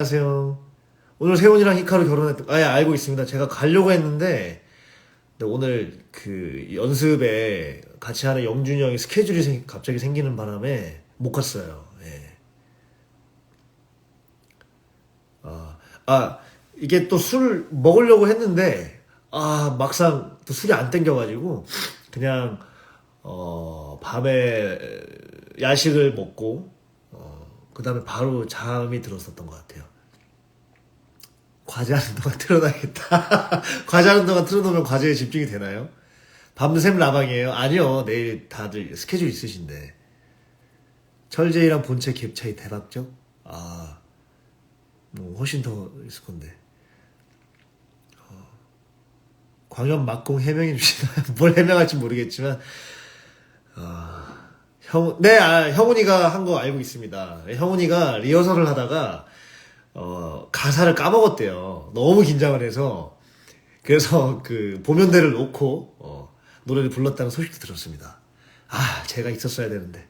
안녕하세요. 오늘 세훈이랑 히카루 알고 있습니다. 제가 가려고 했는데, 근데 오늘 그 연습에 같이 하는 영준이 형이 스케줄이 갑자기 생기는 바람에 못 갔어요. 예. 아, 이게 또 술 먹으려고 했는데, 막상 또 술이 안 땡겨가지고, 그냥, 밤에 야식을 먹고, 그 다음에 바로 잠이 들었었던 것 같아요. 과제하는 동안 틀어놔야겠다. 과제하는 동안 틀어놓으면 과제에 집중이 되나요? 밤샘 라방이에요? 아니요. 내일 다들 스케줄 있으신데. 철제이랑 본체 갭 차이 대박죠? 뭐 훨씬 더 있을 건데. 광연 막공 해명해 주시나요? 뭘 해명할지 모르겠지만, 형훈이가 한 거 알고 있습니다. 형훈이가 리허설을 하다가, 가사를 까먹었대요. 너무 긴장을 해서. 그래서 그 보면대를 놓고, 노래를 불렀다는 소식도 들었습니다. 제가 있었어야 되는데.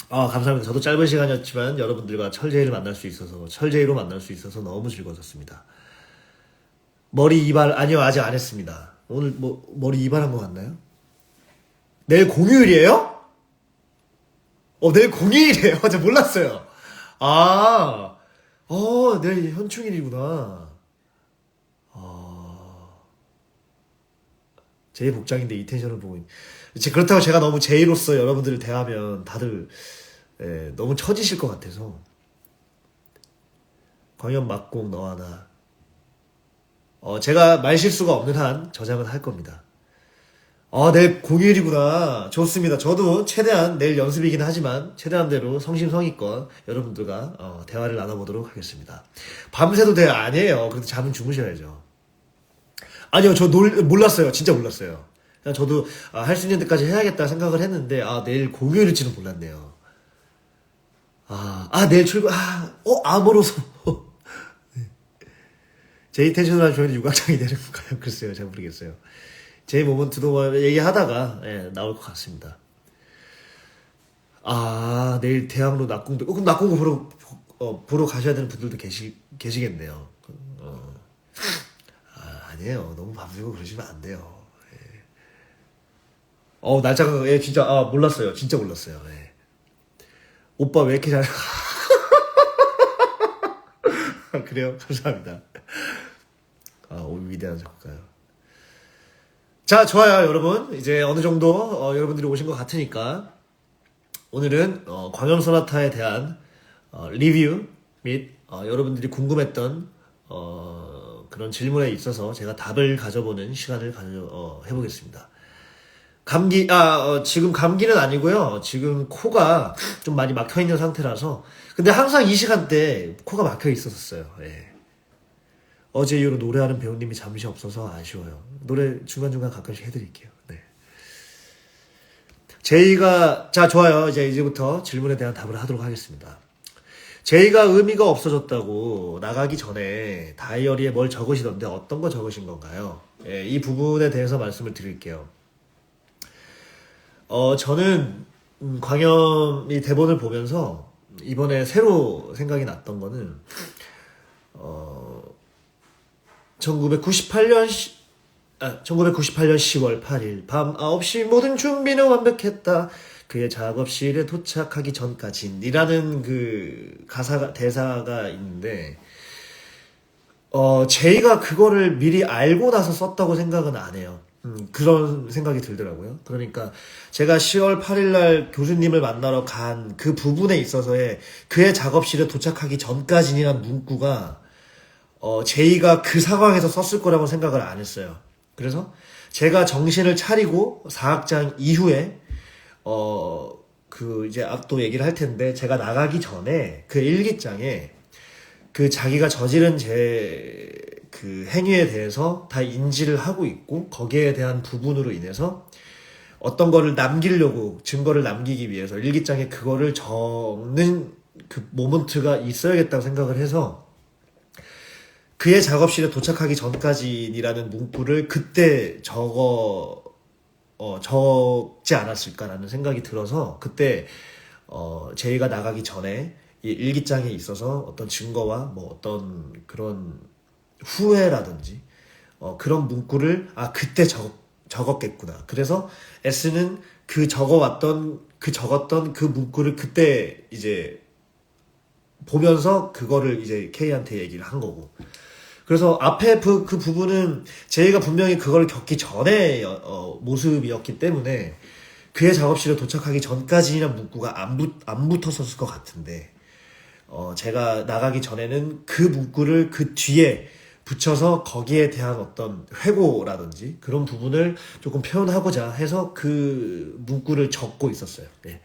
감사합니다. 저도 짧은 시간이었지만 여러분들과 철제이를 만날 수 있어서, 철제이로 만날 수 있어서 너무 즐거웠습니다. 머리 이발, 아니요, 아직 안 했습니다. 오늘 머리 이발한 거 같나요? 내일 공휴일이에요? 내일 공휴일이에요? 제가 몰랐어요. 내일 현충일이구나. 제이 복장인데 이 텐션을 보고 그렇다고 제가 너무 제이로서 여러분들을 대하면 다들 너무 처지실 것 같아서. 광연 막공 너와 나. 제가 말실수가 없는 한 저장은 할 겁니다. 내일 공휴일이구나. 좋습니다. 저도 최대한 내일 연습이긴 하지만 최대한대로 성심성의껏 여러분들과 대화를 나눠보도록 하겠습니다. 밤새도 아니에요. 그래도 잠은 주무셔야죠. 아니요, 몰랐어요. 진짜 몰랐어요. 그냥 저도 할 수 있는 데까지 해야겠다 생각을 했는데 내일 공휴일일지는 몰랐네요. 내일 출근. 암으로서 제이 텐션을 조연이 육각장이 되는 건가요? 글쎄요, 잘 모르겠어요. 제 모먼트도 얘기하다가 나올 것 같습니다. 내일 대학로 낙공도. 그럼 낙공고 보러 가셔야 되는 분들도 계시겠네요. 아니에요. 너무 밤새고 그러시면 안 돼요. 날짜가 진짜 몰랐어요. 진짜 몰랐어요. 오빠 왜 이렇게 잘해? 그래요? 감사합니다. 오늘 위대한 작가요. 자, 좋아요, 여러분. 이제 어느 정도 여러분들이 오신 것 같으니까 오늘은 광연 소나타에 대한 리뷰 및 여러분들이 궁금했던 그런 질문에 있어서 제가 답을 가져보는 시간을 해보겠습니다. 지금 감기는 아니고요. 지금 코가 좀 많이 막혀있는 상태라서. 근데 항상 이 시간대 코가 막혀 있었어요. 어제 이후로 노래하는 배우님이 잠시 없어서 아쉬워요. 노래 중간중간 가끔씩 해드릴게요. 네. 자, 좋아요. 이제부터 질문에 대한 답을 하도록 하겠습니다. 제이가 의미가 없어졌다고 나가기 전에 다이어리에 뭘 적으시던데 어떤 거 적으신 건가요? 이 부분에 대해서 말씀을 드릴게요. 저는 광염이 대본을 보면서 이번에 새로 생각이 났던 거는 1998년 10월 8일 밤 9시 모든 준비는 완벽했다. 그의 작업실에 도착하기 전까진 이라는 그 대사가 있는데 제이가 그거를 미리 알고 나서 썼다고 생각은 안 해요. 그런 생각이 들더라고요. 그러니까 제가 10월 8일 날 교수님을 만나러 간 그 부분에 있어서의 그의 작업실에 도착하기 전까지니라는 문구가 제이가 그 상황에서 썼을 거라고 생각을 안 했어요. 그래서 제가 정신을 차리고 4학장 이후에 이제 또 얘기를 할 텐데 제가 나가기 전에 그 일기장에 그 자기가 저지른 그 행위에 대해서 다 인지를 하고 있고 거기에 대한 부분으로 인해서 어떤 거를 남기려고 증거를 남기기 위해서 일기장에 그거를 적는 그 모먼트가 있어야겠다고 생각을 해서 그의 작업실에 도착하기 전까지라는 문구를 그때 적지 않았을까라는 생각이 들어서 그때 제이가 나가기 전에 이 일기장에 있어서 어떤 증거와 뭐 어떤 그런 후회라든지 그런 문구를 그때 적었겠구나. 그래서 S는 적었던 그 문구를 그때 이제 보면서 그거를 이제 K한테 얘기를 한 거고. 그래서 앞에 그 부분은 제이가 분명히 그걸 겪기 전에 모습이었기 때문에 그의 작업실에 도착하기 전까지는 문구가 안 붙었었을 것 같은데 제가 나가기 전에는 그 문구를 그 뒤에 붙여서 거기에 대한 어떤 회고라든지 그런 부분을 조금 표현하고자 해서 그 문구를 적고 있었어요. 네.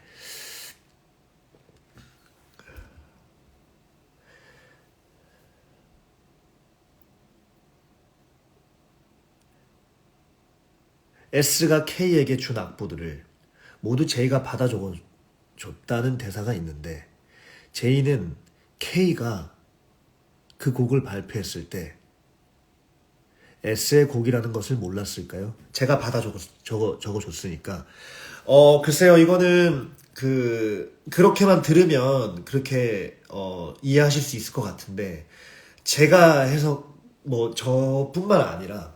S가 K에게 준 악보들을 모두 J가 받아 적어줬다는 대사가 있는데 J는 K가 그 곡을 발표했을 때 S의 곡이라는 것을 몰랐을까요? 제가 받아 적어줬으니까. 글쎄요, 이거는 그렇게만 들으면 그렇게 이해하실 수 있을 것 같은데 제가 해석 뭐 저뿐만 아니라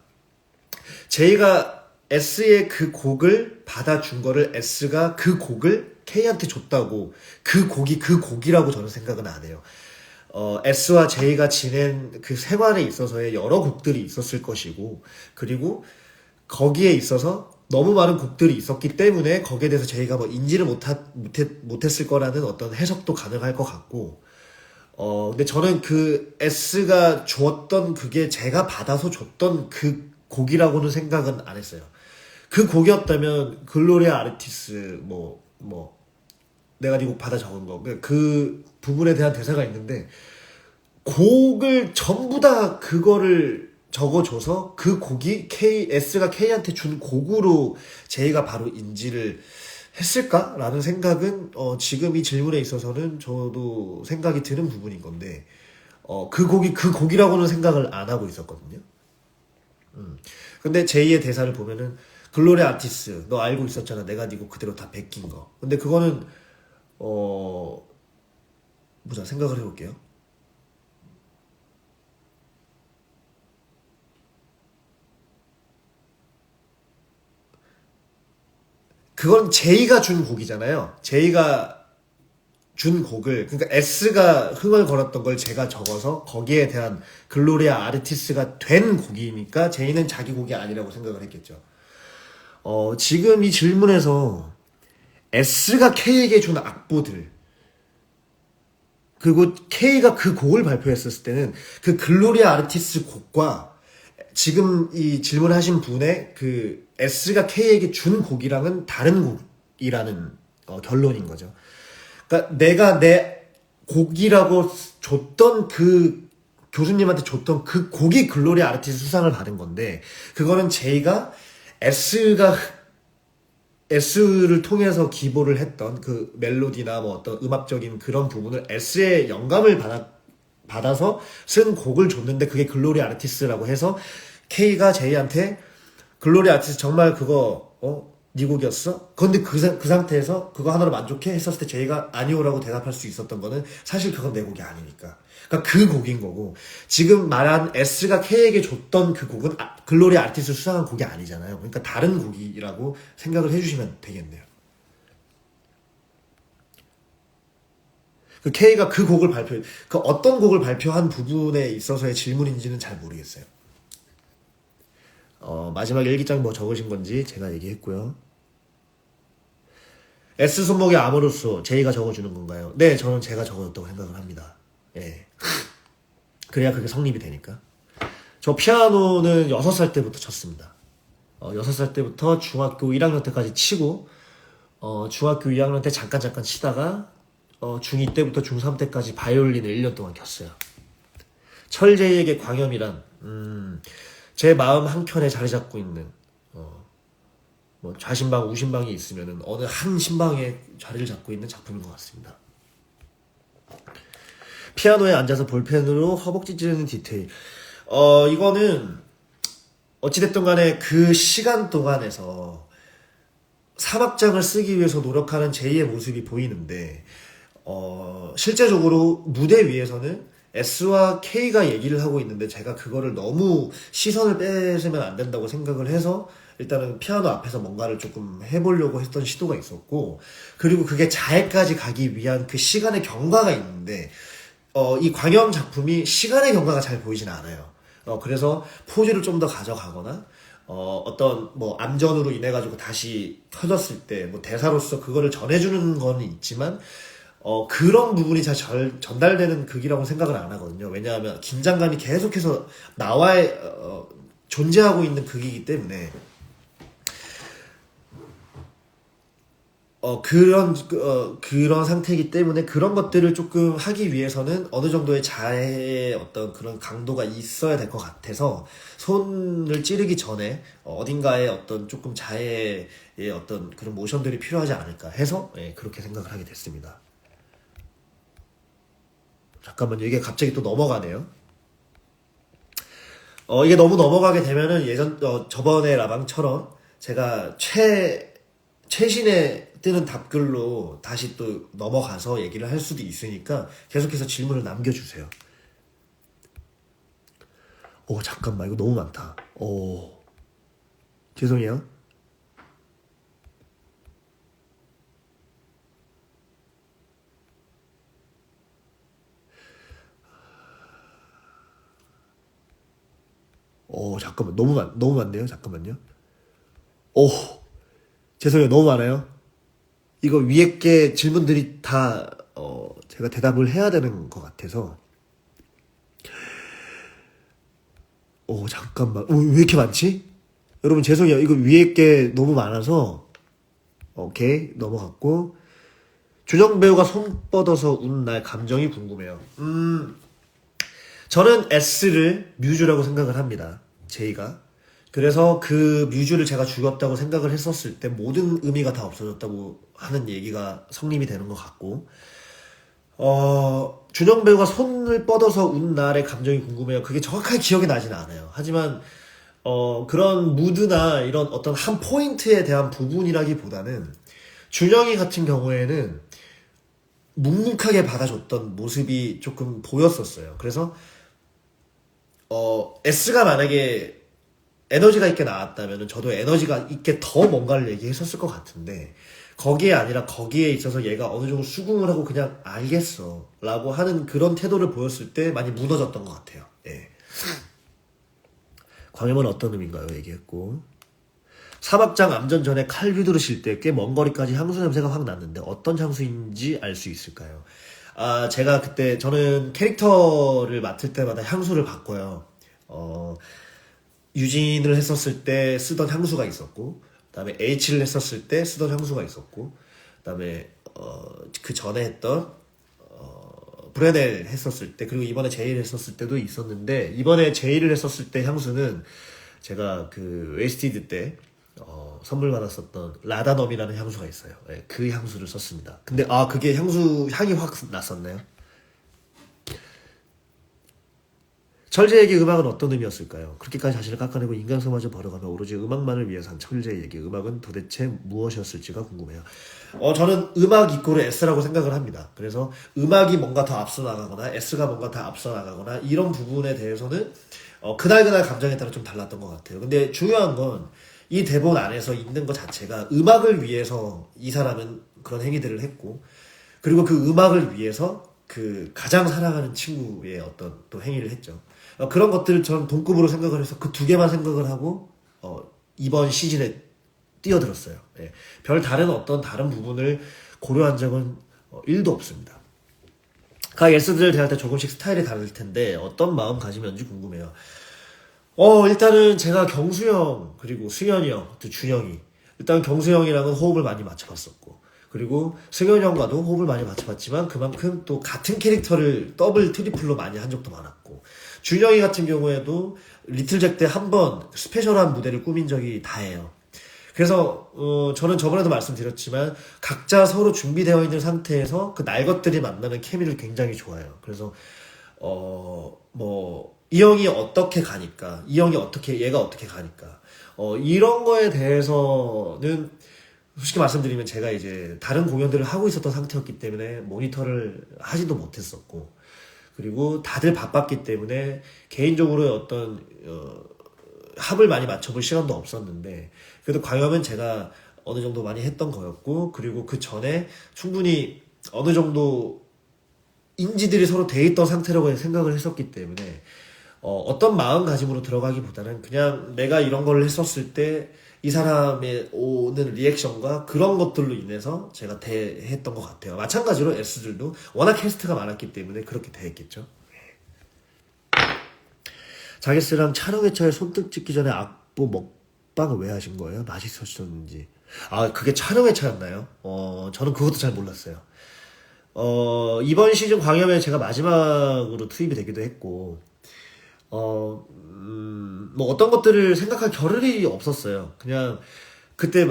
제이가 S의 그 곡을 받아준 거를 S가 그 곡을 K한테 줬다고 그 곡이 그 곡이라고 저는 생각은 안 해요. S와 J가 지낸 그 생활에 있어서의 여러 곡들이 있었을 것이고 그리고 거기에 있어서 너무 많은 곡들이 있었기 때문에 거기에 대해서 J가 뭐 인지를 못했을 거라는 어떤 해석도 가능할 것 같고 근데 저는 그 S가 줬던 그게 제가 받아서 줬던 그 곡이라고는 생각은 안 했어요. 그 곡이었다면 글로리아 아르티스 내가 네 곡 받아 적은 거 그 부분에 대한 대사가 있는데 곡을 전부 다 그거를 적어줘서 그 곡이 S가 K한테 준 곡으로 J가 바로 인지를 했을까라는 생각은 지금 이 질문에 있어서는 저도 생각이 드는 부분인 건데 그 곡이 그 곡이라고는 생각을 안 하고 있었거든요. 근데 J의 대사를 보면은 글로리아 아티스 너 알고 있었잖아. 내가 네 곡 그대로 다 베낀 거. 근데 그거는 보자 생각을 해볼게요. 그건 제이가 준 곡이잖아요. 제이가 준 곡을 그러니까 S가 흥얼거렸던 걸 제가 적어서 거기에 대한 글로리아 아르티스가 된 곡이니까 제이는 자기 곡이 아니라고 생각을 했겠죠. 지금 이 질문에서 S가 K에게 준 악보들 그리고 K가 그 곡을 발표했었을 때는 그 글로리아 아르티스 곡과 지금 이 질문하신 분의 그 S가 K에게 준 곡이랑은 다른 곡이라는 결론인 거죠. 그러니까 내가 내 곡이라고 줬던 그 교수님한테 줬던 그 곡이 글로리아 아르티스 수상을 받은 건데 그거는 J가 S를 통해서 기보를 했던 그 멜로디나 뭐 어떤 음악적인 그런 부분을 S의 영감을 받아서 쓴 곡을 줬는데 그게 글로리 아르티스라고 해서 K가 J한테 글로리 아르티스 정말 그거 네 곡이었어? 근데 그 상태에서 그거 하나로 만족해? 했었을 때 J가 아니오라고 대답할 수 있었던 거는 사실 그건 내 곡이 아니니까 그러니까 그 곡인 거고 지금 말한 S가 K에게 줬던 그 곡은 글로리 아르티스 수상한 곡이 아니잖아요. 그러니까 다른 곡이라고 생각을 해주시면 되겠네요. 그 K가 그 곡을 그 어떤 곡을 발표한 부분에 있어서의 질문인지는 잘 모르겠어요. 마지막 일기장 뭐 적으신 건지 제가 얘기했고요. S 손목에 암으로써 J가 적어주는 건가요? 네, 저는 제가 적어줬다고 생각을 합니다. 예. 그래야 그게 성립이 되니까. 저 피아노는 6살 때부터 쳤습니다. 6살 때부터 중학교 1학년 때까지 치고 중학교 2학년 때 잠깐 치다가 중2 때부터 중3 때까지 바이올린을 1년 동안 켰어요. 철제이에게 광염이란 제 마음 한켠에 자리 잡고 있는 뭐 좌심방 우심방이 있으면은 어느 한 심방에 자리를 잡고 있는 작품인 것 같습니다. 피아노에 앉아서 볼펜으로 허벅지 찌르는 디테일. 이거는 어찌됐든 간에 그 시간 동안에서 3악장을 쓰기 위해서 노력하는 제이의 모습이 보이는데 실제적으로 무대 위에서는 S와 K가 얘기를 하고 있는데 제가 그거를 너무 시선을 뺏으면 안 된다고 생각을 해서 일단은 피아노 앞에서 뭔가를 조금 해보려고 했던 시도가 있었고, 그리고 그게 자해까지 가기 위한 그 시간의 경과가 있는데 이 광영 작품이 시간의 경과가 잘 보이진 않아요. 그래서 포즈를 좀 더 가져가거나 어떤 뭐 암전으로 인해 가지고 다시 켜졌을 때 뭐 대사로서 그거를 전해주는 거는 있지만 그런 부분이 잘 전달되는 극이라고 생각을 안 하거든요. 왜냐하면 긴장감이 계속해서 나와의 존재하고 있는 극이기 때문에 그런 상태이기 때문에 그런 것들을 조금 하기 위해서는 어느 정도의 자해의 어떤 그런 강도가 있어야 될 것 같아서 손을 찌르기 전에 어딘가에 어떤 조금 자해의 어떤 그런 모션들이 필요하지 않을까 해서 그렇게 생각을 하게 됐습니다. 잠깐만요. 이게 갑자기 또 넘어가네요. 이게 너무 넘어가게 되면은 저번에 라방처럼 제가 최신의 뜨는 답글로 다시 또 넘어가서 얘기를 할 수도 있으니까 계속해서 질문을 남겨주세요. 잠깐만. 이거 너무 많다. 죄송해요. 잠깐만. 너무 많네요. 잠깐만요. 오, 죄송해요. 너무 많아요. 이거 위에 게 질문들이 다, 제가 대답을 해야 되는 것 같아서. 잠깐만. 왜 이렇게 많지? 여러분, 죄송해요. 이거 위에 게 너무 많아서. 오케이. 넘어갔고. 준영 배우가 손 뻗어서 운 날 감정이 궁금해요. 저는 S를 뮤즈라고 생각을 합니다. 제이가. 그래서 그 뮤즈를 제가 죽였다고 생각을 했었을 때 모든 의미가 다 없어졌다고 하는 얘기가 성립이 되는 것 같고, 준영 배우가 손을 뻗어서 운 날의 감정이 궁금해요. 그게 정확하게 기억이 나진 않아요. 하지만 그런 무드나 이런 어떤 한 포인트에 대한 부분이라기보다는 준영이 같은 경우에는 묵묵하게 받아줬던 모습이 조금 보였었어요. 그래서 S가 만약에 에너지가 있게 나왔다면 저도 에너지가 있게 더 뭔가를 얘기했었을 것 같은데, 거기에 아니라 거기에 있어서 얘가 어느 정도 수긍을 하고 그냥 알겠어 라고 하는 그런 태도를 보였을 때 많이 무너졌던 것 같아요. 예. 광염은 어떤 의미인가요? 얘기했고, 사막장 암전 전에 칼 휘두르실 때 꽤 먼 거리까지 향수 냄새가 확 났는데 어떤 향수인지 알 수 있을까요? 제가 그때 저는 캐릭터를 맡을 때마다 향수를 바꿔요. 유진을 했었을 때 쓰던 향수가 있었고, 그다음에 H를 했었을 때 쓰던 향수가 있었고, 그다음에 그 전에 했던 브레넬 했었을 때, 그리고 이번에 제이를 했었을 때도 있었는데, 이번에 제이를 했었을 때 향수는 제가 그 웨스티드 때 선물 받았었던 라다넘이라는 향수가 있어요. 네, 그 향수를 썼습니다. 근데 그게 향이 확 났었나요? 철제에게 음악은 어떤 의미였을까요? 그렇게까지 자신을 깎아내고 인간성마저 버려가며 오로지 음악만을 위해서 한 철제에게 음악은 도대체 무엇이었을지가 궁금해요. 저는 음악 이꼬르 S라고 생각을 합니다. 그래서 음악이 뭔가 더 앞서 나가거나 S가 뭔가 더 앞서 나가거나 이런 부분에 대해서는 그날 감정에 따라 좀 달랐던 것 같아요. 근데 중요한 건 이 대본 안에서 있는 것 자체가 음악을 위해서 이 사람은 그런 행위들을 했고, 그리고 그 음악을 위해서 그 가장 사랑하는 친구의 어떤 또 행위를 했죠. 그런 것들을 저는 동급으로 생각을 해서 그 두 개만 생각을 하고 이번 시즌에 뛰어들었어요. 예. 별 다른 어떤 다른 부분을 고려한 적은 1도 없습니다. 각 S들을 대할 때 조금씩 스타일이 다를 텐데 어떤 마음가짐이었는지 궁금해요. 일단은 제가 경수형 그리고 승현이 형, 또 준영이, 일단 경수형이랑은 호흡을 많이 맞춰봤었고, 그리고 승현이 형과도 호흡을 많이 맞춰봤지만 그만큼 또 같은 캐릭터를 더블 트리플로 많이 한 적도 많았고, 준영이 같은 경우에도 리틀잭 때 한 번 스페셜한 무대를 꾸민 적이 다예요. 그래서 저는 저번에도 말씀드렸지만 각자 서로 준비되어 있는 상태에서 그 날 것들이 만나는 케미를 굉장히 좋아해요. 그래서 이 형이 어떻게 가니까, 이 형이 얘가 어떻게 가니까 이런 거에 대해서는 솔직히 말씀드리면 제가 이제 다른 공연들을 하고 있었던 상태였기 때문에 모니터를 하지도 못했었고, 그리고 다들 바빴기 때문에 개인적으로 어떤 합을 많이 맞춰볼 시간도 없었는데, 그래도 광염은 제가 어느 정도 많이 했던 거였고, 그리고 그 전에 충분히 어느 정도 인지들이 서로 돼 있던 상태라고 생각을 했었기 때문에 어떤 마음가짐으로 들어가기보다는 그냥 내가 이런 걸 했었을 때 이 사람의 오는 리액션과 그런 것들로 인해서 제가 대했던 것 같아요. 마찬가지로 S들도 워낙 캐스트가 많았기 때문에 그렇게 대했겠죠. 자기스랑 촬영 회차에 손등 찍기 전에 악보 먹방을 왜 하신 거예요? 맛있었는지. 아, 그게 촬영 회차였나요? 저는 그것도 잘 몰랐어요. 이번 시즌 광염에 제가 마지막으로 투입이 되기도 했고, 뭐 어떤 것들을 생각할 겨를이 없었어요. 그냥 그때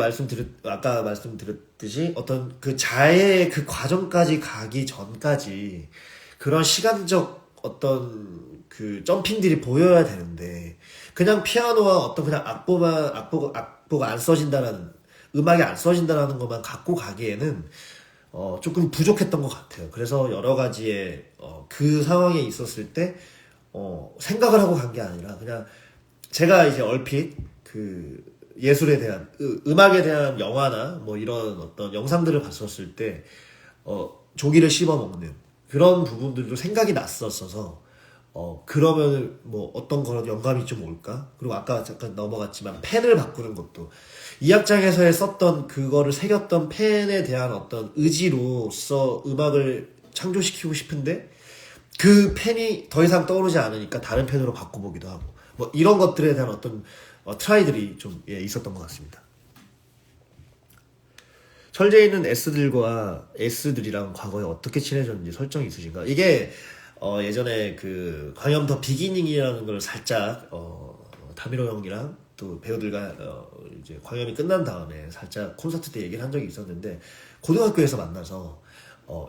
아까 말씀드렸듯이 어떤 그 자해의 그 과정까지 가기 전까지 그런 시간적 어떤 그 점핑들이 보여야 되는데, 그냥 피아노와 어떤 그냥 악보가 안 써진다라는, 음악이 안 써진다라는 것만 갖고 가기에는 조금 부족했던 것 같아요. 그래서 여러 가지의 그 상황에 있었을 때 생각을 하고 간 게 아니라 그냥 제가 이제 얼핏 그 예술에 대한 음악에 대한 영화나 뭐 이런 어떤 영상들을 봤었을 때 조기를 씹어 먹는 그런 부분들도 생각이 났었어서 그러면 뭐 어떤 그런 영감이 좀 올까? 그리고 아까 잠깐 넘어갔지만 펜을 바꾸는 것도 이 악장에서의 썼던 그거를 새겼던 펜에 대한 어떤 의지로서 음악을 창조시키고 싶은데 그 펜이 더 이상 떠오르지 않으니까 다른 펜으로 바꿔보기도 하고 뭐 이런 것들에 대한 어떤 트라이들이 좀 있었던 것 같습니다. 철제에 있는 S들이랑 과거에 어떻게 친해졌는지 설정이 있으신가? 이게 예전에 그 광염 더 비기닝이라는 걸 살짝 다미로 형이랑 또 배우들과 이제 광염이 끝난 다음에 살짝 콘서트 때 얘기를 한 적이 있었는데, 고등학교에서 만나서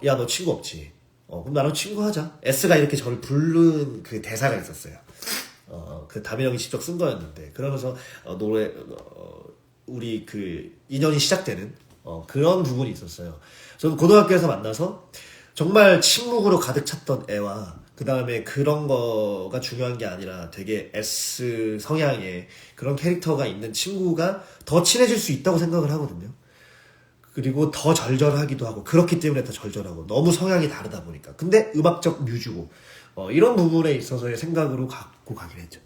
야, 너 친구 없지? 그럼 나랑 친구하자. S가 이렇게 저를 부른 그 대사가 있었어요. 그 다미로 형이 직접 쓴 거였는데, 그러면서 우리 그 인연이 시작되는 그런 부분이 있었어요. 저는 고등학교에서 만나서 정말 침묵으로 가득 찼던 애와 그 다음에 그런 거가 중요한 게 아니라 되게 S 성향의 그런 캐릭터가 있는 친구가 더 친해질 수 있다고 생각을 하거든요. 그리고 더 절절하기도 하고, 그렇기 때문에 더 절절하고, 너무 성향이 다르다 보니까. 근데 음악적 뮤즈고 이런 부분에 있어서의 생각으로 갖고 가긴 했죠.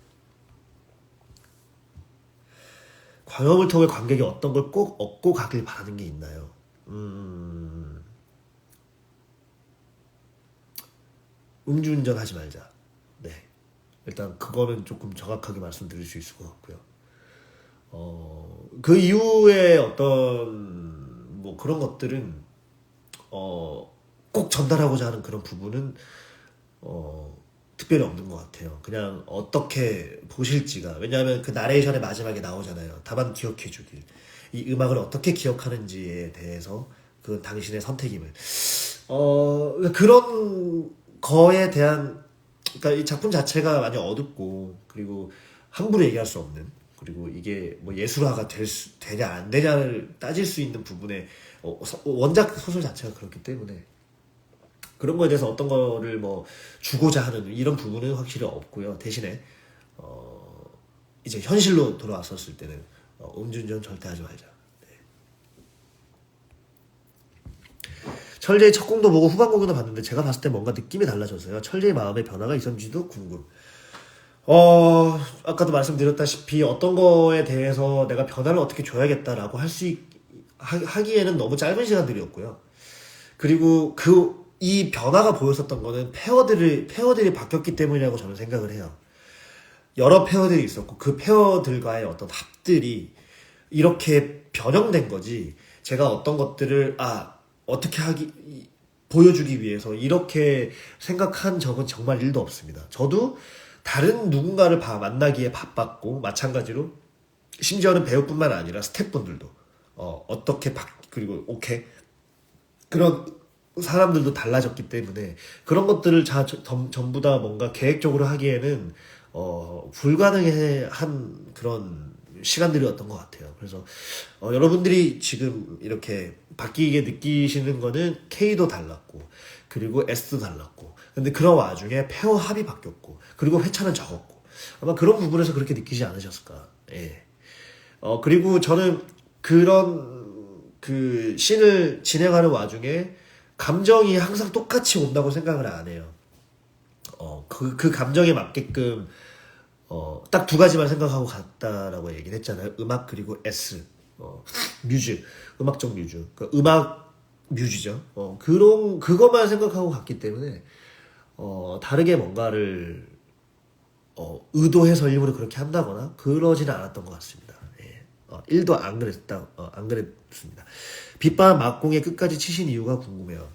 광염을 통해 관객이 어떤 걸 꼭 얻고 가길 바라는 게 있나요? 음주운전 하지 말자. 네. 일단 그거는 조금 정확하게 말씀드릴 수 있을 것 같고요. 그 이후에 어떤 뭐 그런 것들은 꼭 전달하고자 하는 그런 부분은 특별히 없는 것 같아요. 그냥 어떻게 보실지가, 왜냐하면 그 나레이션의 마지막에 나오잖아요. 다만 기억해 주길. 이 음악을 어떻게 기억하는지에 대해서 그 당신의 선택임을 그런 거에 대한, 그러니까 이 작품 자체가 많이 어둡고, 그리고 함부로 얘기할 수 없는, 그리고 이게 뭐 예술화가 되냐 안 되냐를 따질 수 있는 부분에 원작 소설 자체가 그렇기 때문에 그런 거에 대해서 어떤 거를 뭐 주고자 하는 이런 부분은 확실히 없고요. 대신에 이제 현실로 돌아왔었을 때는 음주운전 절대 하지 말자. 철제의 첫 공도 보고 후반 공도 봤는데 제가 봤을 때 뭔가 느낌이 달라졌어요. 철제의 마음에 변화가 있었는지도 궁금. 아까도 말씀드렸다시피 어떤 거에 대해서 내가 변화를 어떻게 줘야겠다라고 하기에는 너무 짧은 시간들이었고요. 그리고 이 변화가 보였었던 거는 페어들이 바뀌었기 때문이라고 저는 생각을 해요. 여러 페어들이 있었고 그 페어들과의 어떤 합들이 이렇게 변형된 거지, 제가 어떤 것들을 어떻게 보여주기 위해서 이렇게 생각한 적은 정말 1도 없습니다. 저도 다른 누군가를 만나기에 바빴고, 마찬가지로 심지어는 배우뿐만 아니라 스태프분들도 그리고 오케이 그런 사람들도 달라졌기 때문에 그런 것들을 전부 다 뭔가 계획적으로 하기에는 불가능한 그런 시간들이었던 것 같아요. 그래서 여러분들이 지금 이렇게 바뀌게 느끼시는 거는 K도 달랐고 그리고 S도 달랐고 근데 그런 와중에 페어 합이 바뀌었고 그리고 회차는 적었고 아마 그런 부분에서 그렇게 느끼지 않으셨을까. 예. 그리고 저는 그런 그 씬을 진행하는 와중에 감정이 항상 똑같이 온다고 생각을 안 해요. 그 감정에 맞게끔 딱 두 가지만 생각하고 갔다라고 얘기를 했잖아요. 음악 그리고 S, 뮤즈, 음악적 뮤즈, 그 음악 뮤즈죠. 그것만 생각하고 갔기 때문에 다르게 뭔가를 의도해서 일부러 그렇게 한다거나 그러지는 않았던 것 같습니다. 예. 1도 안 그랬습니다. 빗밤 막공에 끝까지 치신 이유가 궁금해요.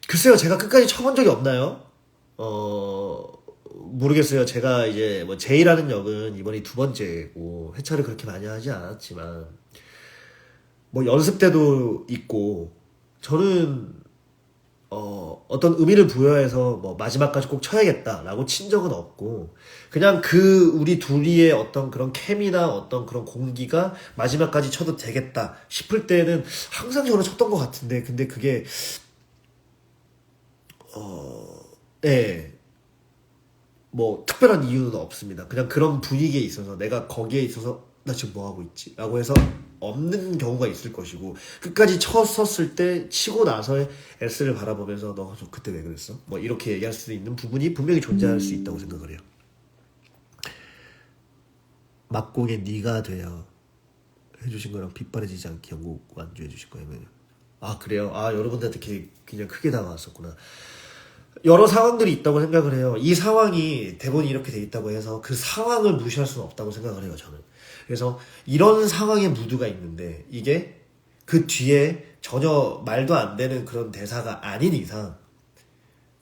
글쎄요, 제가 끝까지 쳐본 적이 없나요? 모르겠어요. 제가 이제 뭐 제이라는 역은 이번이 두 번째고 회차를 그렇게 많이 하지 않았지만 뭐 연습 때도 있고 저는 어떤 의미를 부여해서 뭐 마지막까지 꼭 쳐야겠다라고 친 적은 없고 그냥 그 우리 둘이의 어떤 그런 케미나 어떤 그런 공기가 마지막까지 쳐도 되겠다 싶을 때는 항상 저는 쳤던 것 같은데 근데 그게 예. 뭐 특별한 이유는 없습니다. 그냥 그런 분위기에 있어서 내가 거기에 있어서 나 지금 뭐 하고 있지? 라고 해서 없는 경우가 있을 것이고 끝까지 쳤었을 때 치고 나서의 S를 바라보면서 너 그때 왜 그랬어? 뭐 이렇게 얘기할 수 있는 부분이 분명히 존재할 수 있다고 생각을 해요. 막공에 네가 되어 해주신 거랑 빗바래지지 않게 연곡 완주해 주실 거예요. 아 그래요? 아 여러분들한테 그냥 크게 다가왔었구나. 여러 상황들이 있다고 생각을 해요. 이 상황이 대본이 이렇게 돼 있다고 해서 그 상황을 무시할 수는 없다고 생각을 해요, 저는. 그래서 이런 상황의 무드가 있는데 이게 그 뒤에 전혀 말도 안 되는 그런 대사가 아닌 이상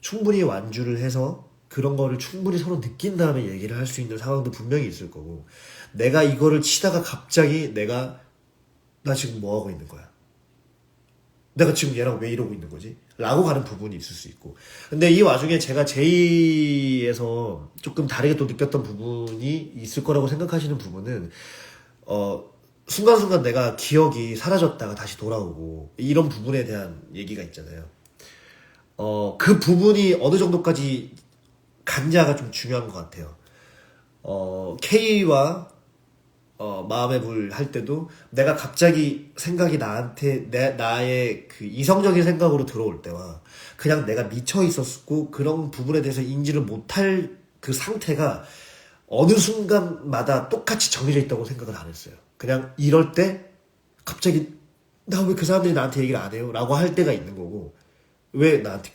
충분히 완주를 해서 그런 거를 충분히 서로 느낀 다음에 얘기를 할 수 있는 상황도 분명히 있을 거고 내가 이거를 치다가 갑자기 나 지금 뭐 하고 있는 거야? 내가 지금 얘랑 왜 이러고 있는 거지? 라고 가는 부분이 있을 수 있고 근데 이 와중에 제가 제이에서 조금 다르게 또 느꼈던 부분이 있을 거라고 생각하시는 부분은 순간순간 내가 기억이 사라졌다가 다시 돌아오고 이런 부분에 대한 얘기가 있잖아요. 그 부분이 어느 정도까지 갔냐가 좀 중요한 것 같아요. K와 마음의 불 할 때도 내가 갑자기 생각이 나의 그 이성적인 생각으로 들어올 때와 그냥 내가 미쳐 있었고 그런 부분에 대해서 인지를 못할 그 상태가 어느 순간마다 똑같이 정해져 있다고 생각을 안 했어요. 그냥 이럴 때 갑자기 나 왜 그 사람들이 나한테 얘기를 안 해요? 라고 할 때가 있는 거고 왜 나한테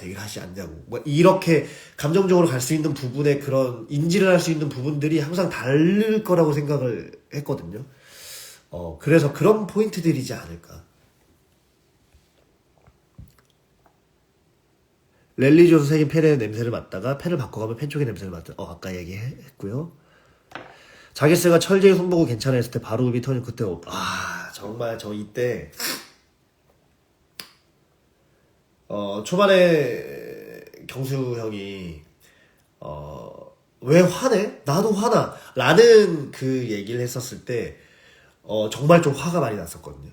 얘기를 하지 않냐고. 뭐 이렇게 감정적으로 갈 수 있는 부분에 그런 인지를 할 수 있는 부분들이 항상 다를 거라고 생각을 했거든요. 그래서 그런 포인트들이지 않을까. 랠리 존 생긴 펜의 냄새를 맡다가 펜을 바꿔가면 펜 쪽의 냄새를 맡다. 아까 얘기했고요. 자기스가 철제의 손보고 괜찮아 했을 때 바로 음이 터진 그때 정말 저 이때 초반에 경수 형이 왜 화내? 나도 화나 라는 그 얘기를 했었을 때 정말 좀 화가 많이 났었거든요.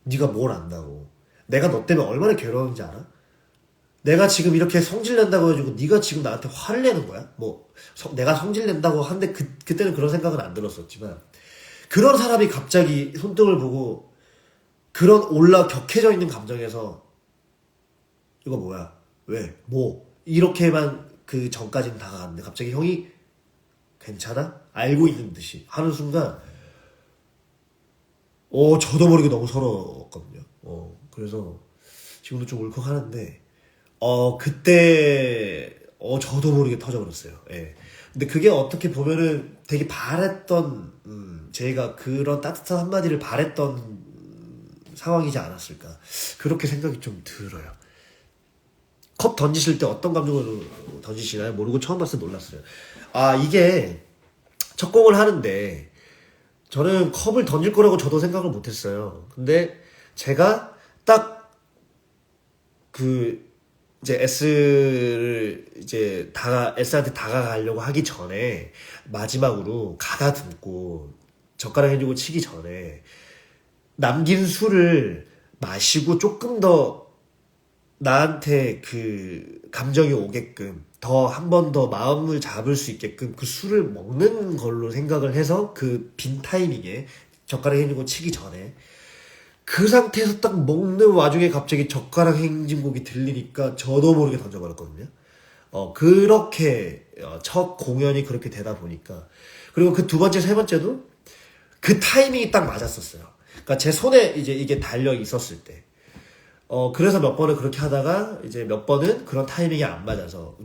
네가 뭘 안다고. 내가 너 때문에 얼마나 괴로운지 알아? 내가 지금 이렇게 성질낸다고 해가지고 네가 지금 나한테 화를 내는 거야? 내가 성질낸다고 한데 그때는 그런 생각은 안 들었었지만 그런 사람이 갑자기 손등을 보고 그런 격해져 있는 감정에서 이거 뭐야? 왜? 이렇게만 그 전까지는 다가갔는데 갑자기 형이 괜찮아? 알고 있는 듯이 하는 순간 저도 모르게 너무 서러웠거든요. 그래서 지금도 좀 울컥하는데 그때 저도 모르게 터져버렸어요. 예. 근데 그게 어떻게 보면은 되게 바랬던 제가 그런 따뜻한 한마디를 바랬던 상황이지 않았을까 그렇게 생각이 좀 들어요. 컵 던지실 때 어떤 감정으로 던지시나요? 모르고 처음 봤을 때 놀랐어요. 이게 첫 공을 하는데 저는 컵을 던질 거라고 저도 생각을 못했어요. 근데 제가 딱 이제 S를 이제 S한테 다가가려고 하기 전에 마지막으로 가다듬고 젓가락 해주고 치기 전에 남긴 술을 마시고 조금 더 나한테 그 감정이 오게끔 더 한 번 더 마음을 잡을 수 있게끔 그 술을 먹는 걸로 생각을 해서 그 빈 타이밍에 젓가락 행진곡 치기 전에 그 상태에서 딱 먹는 와중에 갑자기 젓가락 행진곡이 들리니까 저도 모르게 던져버렸거든요. 그렇게 첫 공연이 그렇게 되다 보니까 그리고 그 두 번째 세 번째도 그 타이밍이 딱 맞았었어요. 그러니까 제 손에 이제 이게 달려 있었을 때 그래서 몇 번을 그렇게 하다가 이제 몇 번은 그런 타이밍이 안 맞아서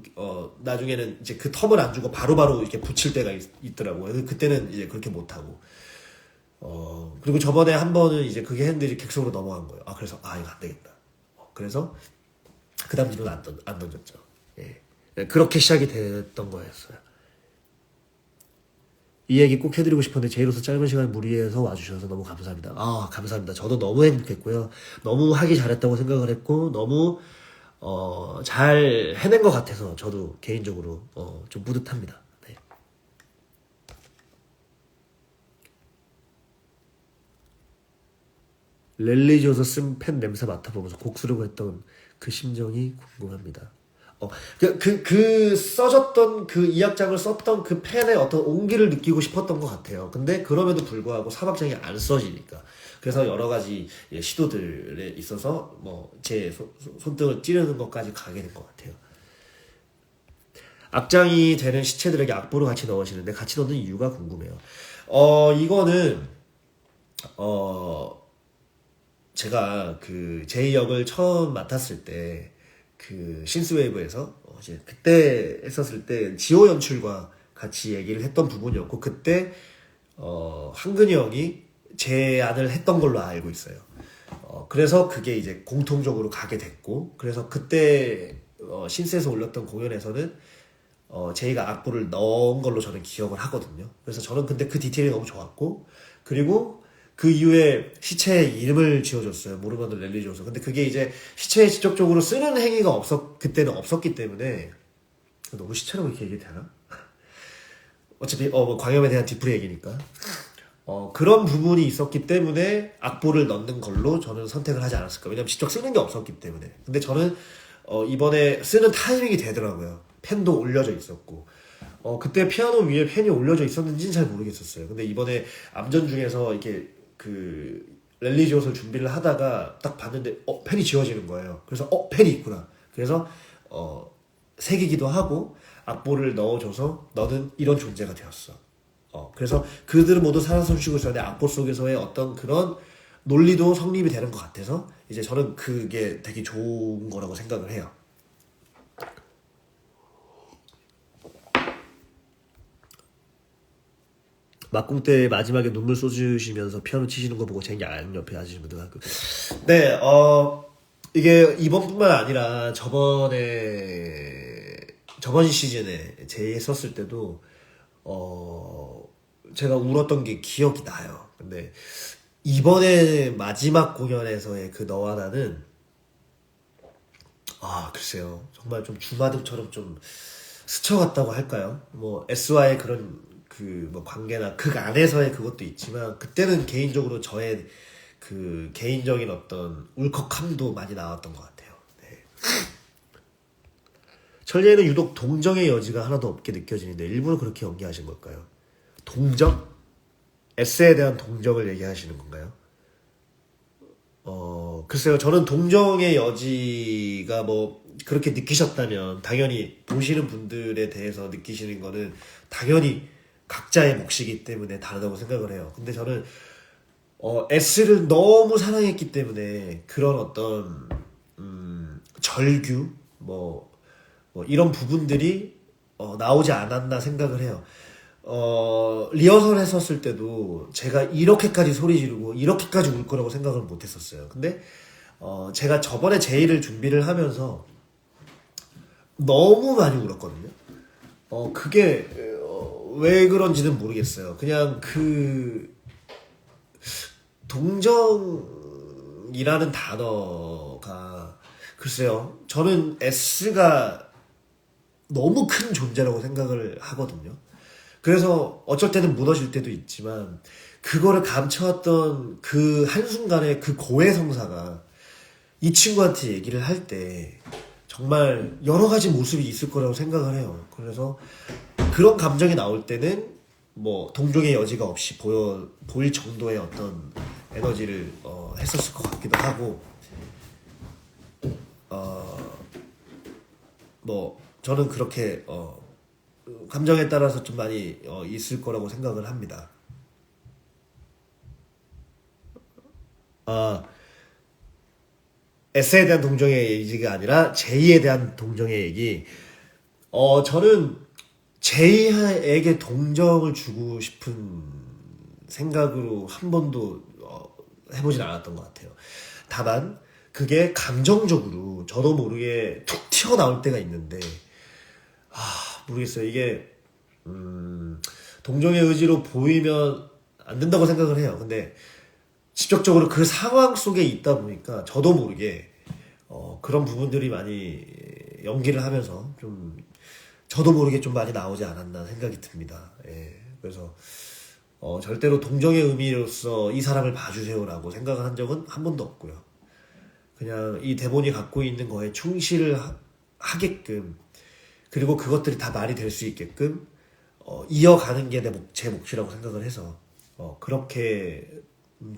나중에는 이제 그 텀을 안 주고 바로바로 이렇게 붙일 때가 있더라고요. 그래서 그때는 이제 그렇게 못 하고 그리고 저번에 한 번은 이제 그게 했는데 이제 객석으로 넘어간 거예요. 그래서 이거 안 되겠다. 그래서 그 다음 뒤로는 안 던졌죠. 예. 그렇게 시작이 됐던 거였어요. 이 얘기 꼭 해드리고 싶었는데 제이로서 짧은 시간 무리해서 와주셔서 너무 감사합니다. 감사합니다. 저도 너무 행복했고요. 너무 하기 잘했다고 생각을 했고 너무 잘 해낸 것 같아서 저도 개인적으로 좀 뿌듯합니다. 네. 렐리지어서 쓴 펜 냄새 맡아보면서 곡 쓰려고 했던 그 심정이 궁금합니다. 써졌던 그 이악장을 썼던 그 펜의 어떤 온기를 느끼고 싶었던 것 같아요. 근데 그럼에도 불구하고 사막장이 안 써지니까. 그래서 여러 가지 시도들에 있어서 제 손등을 찌르는 것까지 가게 된 것 같아요. 악장이 되는 시체들에게 악보를 같이 넣으시는데 같이 넣는 이유가 궁금해요. 이거는, 제가 그 제이 역을 처음 맡았을 때 그 신스웨이브에서 이제 그때 했었을 때 지호 연출과 같이 얘기를 했던 부분이었고 그때 한근이 형이 제안을 했던 걸로 알고 있어요. 그래서 그게 이제 공통적으로 가게 됐고 그래서 그때 신스에서 올렸던 공연에서는 제이가 악보를 넣은 걸로 저는 기억을 하거든요. 그래서 저는 근데 그 디테일이 너무 좋았고 그리고 그 이후에 시체에 이름을 지어줬어요. 모르가노 렐리지오소. 근데 그게 이제 시체에 직접적으로 쓰는 행위가 그때는 없었기 때문에 너무 시체라고 이렇게 얘기 되나? 어차피 광염에 대한 뒤풀이 얘기니까 그런 부분이 있었기 때문에 악보를 넣는 걸로 저는 선택을 하지 않았을까. 왜냐면 직접 쓰는 게 없었기 때문에. 근데 저는 이번에 쓰는 타이밍이 되더라고요. 펜도 올려져 있었고 그때 피아노 위에 펜이 올려져 있었는지는 잘 모르겠었어요. 근데 이번에 암전 중에서 이렇게 그 렐리지오스를 준비를 하다가 딱 봤는데 펜이 지워지는 거예요. 그래서 펜이 있구나. 그래서 새기기도 하고 악보를 넣어줘서 너는 이런 존재가 되었어. 그래서 그들은 모두 살아서 쉬고 있었는데 악보 속에서의 어떤 그런 논리도 성립이 되는 것 같아서 이제 저는 그게 되게 좋은 거라고 생각을 해요. 막공 때 마지막에 눈물 쏟으시면서 피아노 치시는 거 보고 제 양 옆에 앉으신 분들 가끔. 네, 이게 이번뿐만 아니라 저번 시즌에 제이 했었을 때도 제가 울었던 게 기억이 나요. 근데 이번에 마지막 공연에서의 그 너와 나는 글쎄요. 정말 좀 주마등처럼 좀 스쳐갔다고 할까요? S와의 그런 관계나 극 안에서의 그것도 있지만 그때는 개인적으로 저의 그 개인적인 어떤 울컥함도 많이 나왔던 것 같아요. 네. 천리에는 유독 동정의 여지가 하나도 없게 느껴지는데 일부러 그렇게 연기하신 걸까요? 동정? S에 대한 동정을 얘기하시는 건가요? 글쎄요. 저는 동정의 여지가 그렇게 느끼셨다면 당연히 보시는 분들에 대해서 느끼시는 거는 당연히 각자의 몫이기 때문에 다르다고 생각을 해요. 근데 저는 S를 너무 사랑했기 때문에 그런 어떤 절규 이런 부분들이 나오지 않았나 생각을 해요. 리허설 했었을 때도 제가 이렇게까지 소리 지르고 이렇게까지 울 거라고 생각을 못 했었어요. 근데 제가 저번에 제이를 준비를 하면서 너무 많이 울었거든요. 그게 왜 그런지는 모르겠어요. 그냥 동정이라는 단어가 글쎄요. 저는 S가 너무 큰 존재라고 생각을 하거든요. 그래서 어쩔 때는 무너질 때도 있지만 그거를 감춰왔던 그 한순간의 그 고해성사가 이 친구한테 얘기를 할 때 정말 여러 가지 모습이 있을 거라고 생각을 해요. 그래서 그런 감정이 나올 때는 뭐 동종의 여지가 없이 보일 정도의 어떤 에너지를 했었을 것 같기도 하고 뭐 저는 그렇게 감정에 따라서 좀 많이 있을 거라고 생각을 합니다. 아, S에 대한 동정의 얘기가 아니라 J에 대한 동정의 얘기. 저는 J에게 동정을 주고 싶은 생각으로 한 번도 해보진 않았던 것 같아요. 다만 그게 감정적으로 저도 모르게 툭 튀어나올 때가 있는데 모르겠어요. 이게 동정의 의지로 보이면 안 된다고 생각을 해요. 근데 직접적으로 그 상황 속에 있다 보니까 저도 모르게 그런 부분들이 많이 연기를 하면서 좀 저도 모르게 좀 많이 나오지 않았나 생각이 듭니다. 예. 그래서 절대로 동정의 의미로서 이 사람을 봐주세요라고 생각을 한 적은 한 번도 없고요. 그냥 이 대본이 갖고 있는 거에 충실을 하게끔 그리고 그것들이 다 말이 될 수 있게끔 이어가는 게 제 몫이라고 생각을 해서 그렇게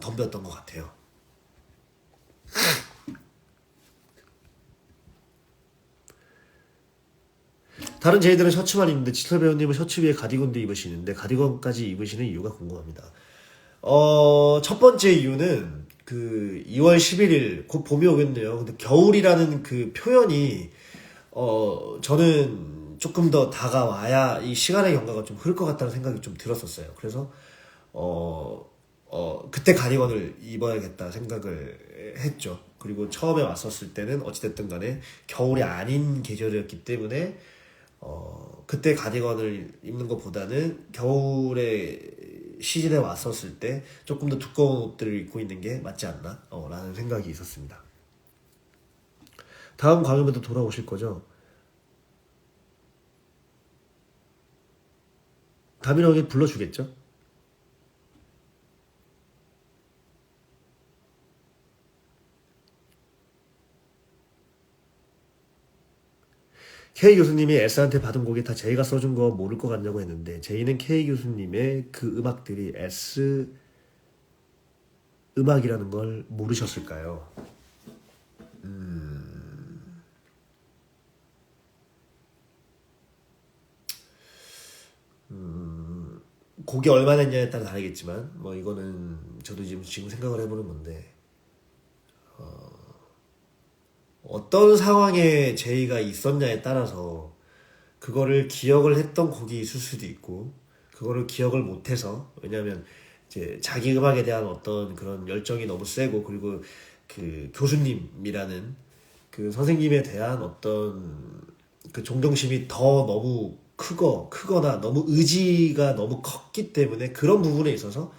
덤볐던 것 같아요. 다른 제이들은 셔츠만 입는데 지털 배우님은 셔츠 위에 가디건도 입으시는데 가디건까지 입으시는 이유가 궁금합니다. 첫 번째 이유는 그 2월 11일 곧 봄이 오겠네요. 근데 겨울이라는 그 표현이 저는 조금 더 다가와야 이 시간의 경과가 좀 흐를 것 같다는 생각이 좀 들었었어요. 그래서 그때 가디건을 입어야겠다 생각을 했죠. 그리고 처음에 왔었을 때는 어찌됐든 간에 겨울이 아닌 계절이었기 때문에 그때 가디건을 입는 것보다는 겨울에 시즌에 왔었을 때 조금 더 두꺼운 옷들을 입고 있는 게 맞지 않나? 라는 생각이 있었습니다. 다음 강연에도 돌아오실 거죠? 다민이 형이 불러주겠죠? K 교수님이 S한테 받은 곡이 다 제이가 써준 거 모를 것 같냐고 했는데 제이는 K 교수님의 그 음악들이 S 음악이라는 걸 모르셨을까요? 곡이 얼마나 했냐에 따라 다르겠지만 뭐 이거는 저도 지금 생각을 해보는 건데 어떤 상황에 제이가 있었냐에 따라서 그거를 기억을 했던 곡이 있을 수도 있고 그거를 기억을 못해서 왜냐하면 이제 자기 음악에 대한 어떤 그런 열정이 너무 세고 그리고 그 교수님이라는 그 선생님에 대한 어떤 그 존경심이 더 너무 크거나 너무 의지가 너무 컸기 때문에 그런 부분에 있어서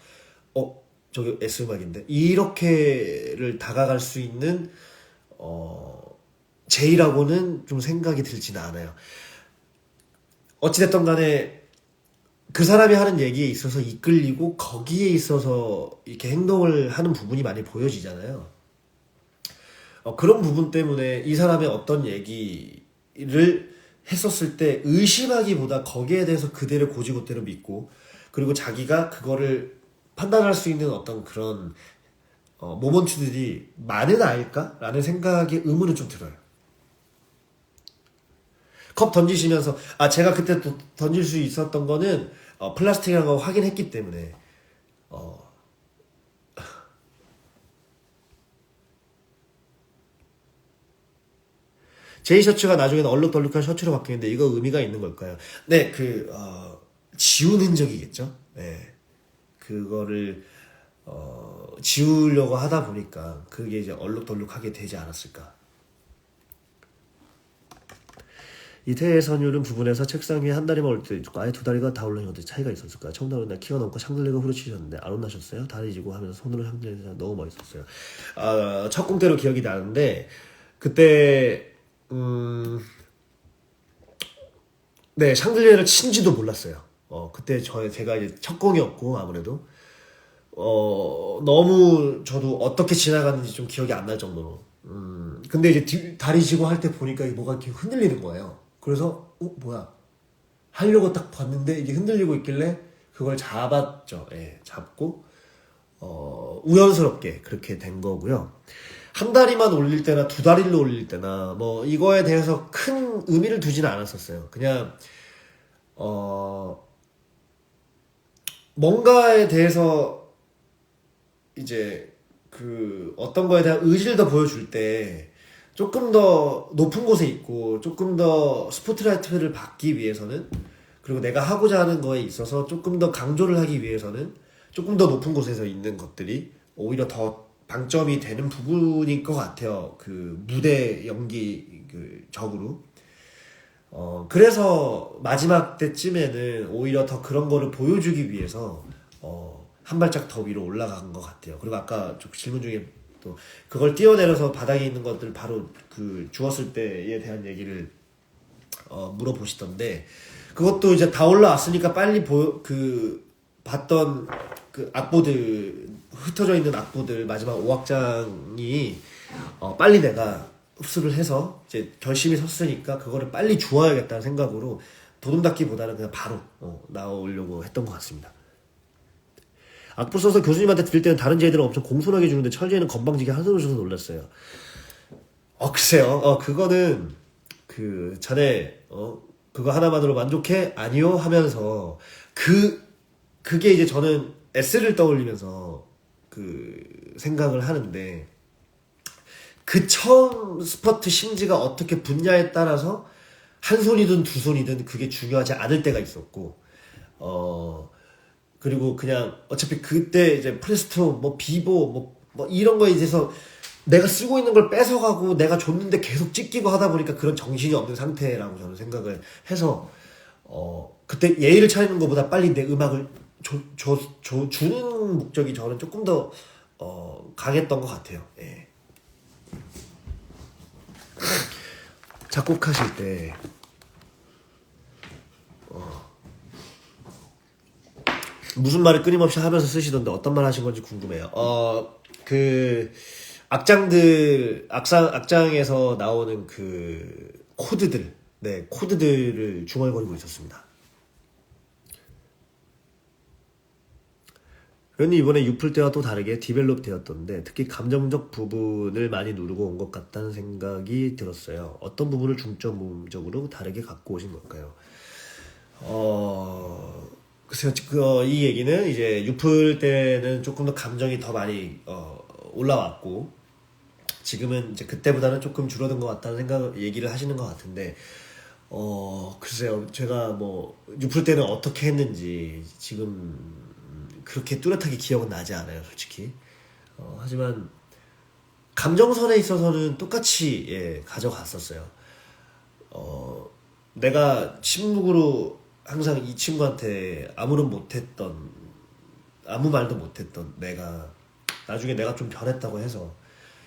저기 S 음악인데 이렇게를 다가갈 수 있는 제이라고는 좀 생각이 들지는 않아요. 어찌됐든 간에 그 사람이 하는 얘기에 있어서 이끌리고 거기에 있어서 이렇게 행동을 하는 부분이 많이 보여지잖아요. 그런 부분 때문에 이 사람의 어떤 얘기를 했었을 때 의심하기보다 거기에 대해서 그대로 고지고대로 믿고 그리고 자기가 그거를 판단할 수 있는 어떤 그런 모먼트들이 많은 아일까라는 생각의 의문은 좀 들어요. 컵 던지시면서 제가 그때 또 던질 수 있었던 거는 플라스틱이라는 거 확인했기 때문에 제이 셔츠가 나중에는 얼룩덜룩한 셔츠로 바뀌는데 이거 의미가 있는 걸까요? 네, 지운 흔적이겠죠. 네, 그거를 지우려고 하다 보니까 그게 이제 얼룩덜룩하게 되지 않았을까. 이태의 선율은 부분에서 책상 위에 한 다리만 올 때도 있고 아예 두 다리가 다 올라오는 것도 차이가 있었을까요? 처음 나오는 날 키가 넘고 샹들레가 후려치셨는데 안 혼나셨어요? 다리 지고 하면서 손으로 샹들레 너무 멋있었어요. 첫 공대로 기억이 나는데 그때 네, 샹들리에를 친지도 몰랐어요. 그때 제가 이제 첫 곡이었고, 아무래도. 너무 저도 어떻게 지나갔는지 좀 기억이 안 날 정도로. 근데 이제 다리 지고 할 때 보니까 뭐가 이렇게 흔들리는 거예요. 그래서, 뭐야. 하려고 딱 봤는데 이게 흔들리고 있길래 그걸 잡았죠. 예, 잡고, 우연스럽게 그렇게 된 거고요. 한 다리만 올릴 때나 두 다리를 올릴 때나 뭐 이거에 대해서 큰 의미를 두지는 않았었어요. 그냥 뭔가에 대해서 이제 그 어떤 거에 대한 의지를 더 보여줄 때 조금 더 높은 곳에 있고 조금 더 스포트라이트를 받기 위해서는, 그리고 내가 하고자 하는 거에 있어서 조금 더 강조를 하기 위해서는 조금 더 높은 곳에서 있는 것들이 오히려 더 방점이 되는 부분일 것 같아요. 그 무대 연기 그 적으로. 그래서 마지막 때쯤에는 오히려 더 그런 거를 보여주기 위해서 한 발짝 더 위로 올라간 것 같아요. 그리고 아까 좀 질문 중에 또 그걸 뛰어내려서 바닥에 있는 것들 바로 그 주웠을 때에 대한 얘기를 물어보시던데, 그것도 이제 다 올라왔으니까 빨리 봤던 그 악보들, 흩어져 있는 악보들 마지막 5악장이 빨리 내가 흡수를 해서 이제 결심이 섰으니까 그거를 빨리 주워야겠다는 생각으로 도둑닦기보다는 그냥 바로 나오려고 했던 것 같습니다. 악보 써서 교수님한테 드릴 때는 다른 제이들은 엄청 공손하게 주는데 철제는 건방지게 하늘을 줘서 놀랐어요. 글쎄요. 그거는 그 전에 그거 하나만으로 만족해? 아니요 하면서 그게 이제 저는 S를 떠올리면서 그 생각을 하는데, 그 처음 스퍼트 심지가 어떻게 붙냐에 따라서 한 손이든 두 손이든 그게 중요하지 않을 때가 있었고, 그리고 그냥 어차피 그때 이제 프레스토 뭐 비보 뭐 이런 거에 대해서 내가 쓰고 있는 걸 뺏어가고 내가 줬는데 계속 찢기고 하다 보니까 그런 정신이 없는 상태라고 저는 생각을 해서 그때 예의를 차리는 것보다 빨리 내 음악을 주는 목적이 저는 조금 더 강했던 것 같아요. 예. 작곡하실 때 무슨 말을 끊임없이 하면서 쓰시던데 어떤 말 하신 건지 궁금해요. 그 악장에서 나오는 그 코드들, 네, 코드들을 중얼거리고 있었습니다. 그런데 이번에 유플 때와 또 다르게 디벨롭 되었던데 특히 감정적 부분을 많이 누르고 온 것 같다는 생각이 들었어요. 어떤 부분을 중점적으로 다르게 갖고 오신 걸까요? 글쎄요, 이 얘기는 이제 유플 때는 조금 더 감정이 더 많이 올라왔고, 지금은 이제 그때보다는 조금 줄어든 것 같다는 얘기를 하시는 것 같은데, 글쎄요, 제가 뭐 유플 때는 어떻게 했는지 지금 그렇게 뚜렷하게 기억은 나지 않아요, 솔직히. 하지만 감정선에 있어서는 똑같이 가져갔었어요. 내가 침묵으로 항상 이 친구한테 아무 말도 못했던 내가 나중에 내가 좀 변했다고 해서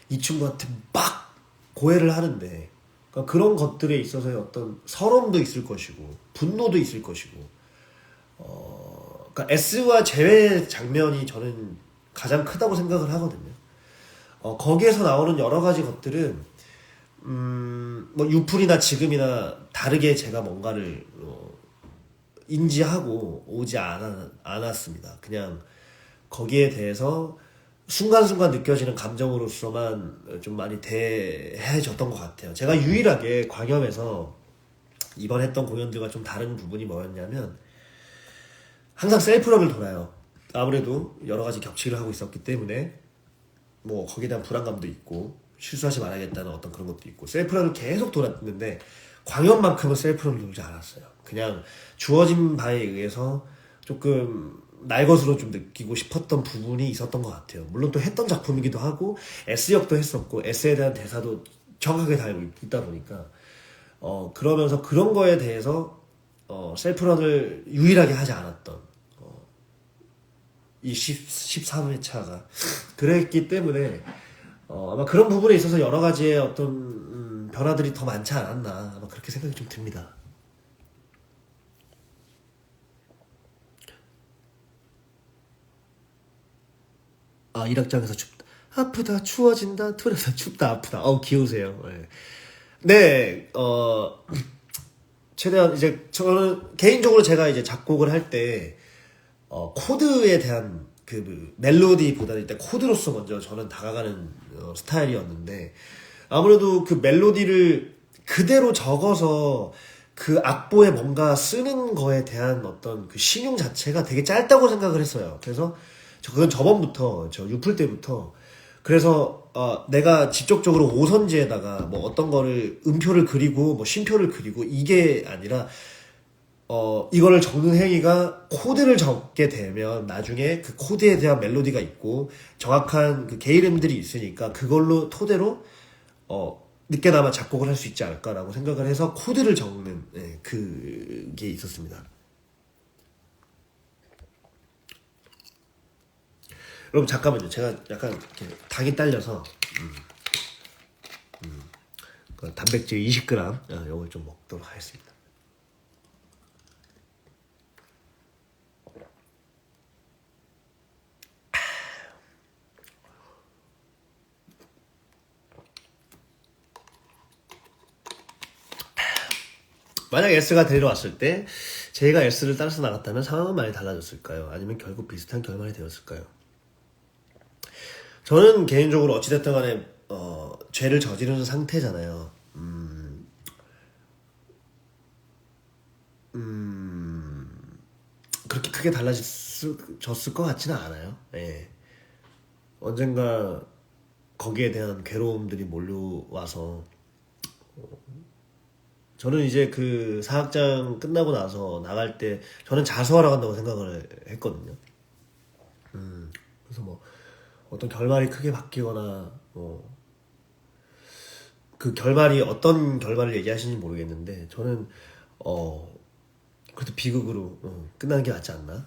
이 친구한테 막 고해를 하는데, 그러니까 그런 것들에 있어서의 어떤 서러움도 있을 것이고 분노도 있을 것이고, 그러니까 S와 제외 장면이 저는 가장 크다고 생각을 하거든요. 거기에서 나오는 여러 가지 것들은 뭐 유플이나 지금이나 다르게 제가 뭔가를 인지하고 오지 않았습니다. 그냥 거기에 대해서 순간순간 느껴지는 감정으로서만 좀 많이 대해졌던 것 같아요. 제가 유일하게 광염에서 이번 했던 공연들과 좀 다른 부분이 뭐였냐면, 항상 셀프런을 돌아요. 아무래도 여러 가지 겹치를 하고 있었기 때문에 뭐 거기에 대한 불안감도 있고 실수하지 말아야겠다는 어떤 그런 것도 있고 셀프런을 계속 돌았는데, 광연만큼은 셀프런을 돌지 않았어요. 그냥 주어진 바에 의해서 조금 날 것으로 좀 느끼고 싶었던 부분이 있었던 것 같아요. 물론 또 했던 작품이기도 하고 S역도 했었고 S에 대한 대사도 정확하게 다 알고 있다 보니까 그러면서 그런 거에 대해서 셀프런을 유일하게 하지 않았던 이 13회차가 그랬기 때문에 아마 그런 부분에 있어서 여러 가지의 어떤 변화들이 더 많지 않았나 아마 그렇게 생각이 좀 듭니다. 아, 일악장에서 춥다. 아프다, 추워진다, 투려서 춥다, 아프다. 귀우세요. 네. 네, 최대한 이제 저는 개인적으로 제가 이제 작곡을 할 때, 코드에 대한 그 멜로디보다는 일단 코드로서 먼저 저는 다가가는 스타일이었는데, 아무래도 그 멜로디를 그대로 적어서 그 악보에 뭔가 쓰는 거에 대한 어떤 그 신용 자체가 되게 짧다고 생각을 했어요. 그래서 그건 저번부터 저 유플 때부터 그래서 내가 직접적으로 오선지에다가 뭐 어떤 거를 음표를 그리고 뭐 쉼표를 그리고 이게 아니라 이거를 적는 행위가 코드를 적게 되면 나중에 그 코드에 대한 멜로디가 있고 정확한 그 게이름들이 있으니까 그걸로 토대로 늦게나마 작곡을 할 수 있지 않을까라고 생각을 해서 코드를 적는 그게 있었습니다. 여러분 잠깐만요. 제가 약간 이렇게 당이 딸려서 그 단백질 20g 이걸 좀 먹도록 하겠습니다. 만약 S가 데리러 왔을 때 제가 S를 따라서 나갔다면 상황은 많이 달라졌을까요? 아니면 결국 비슷한 결말이 되었을까요? 저는 개인적으로 어찌됐든 간에 죄를 저지른 상태잖아요. 그렇게 크게 달라졌을 것 같지는 않아요. 예. 언젠가 거기에 대한 괴로움들이 몰려와서 저는 이제 그 사학장 끝나고 나서 나갈 때 저는 자수하러 간다고 생각을 했거든요. 그래서 뭐 어떤 결말이 크게 바뀌거나 그 결말이 어떤 결말을 얘기하시는지 모르겠는데 저는 그래도 비극으로 끝나는 게 낫지 않나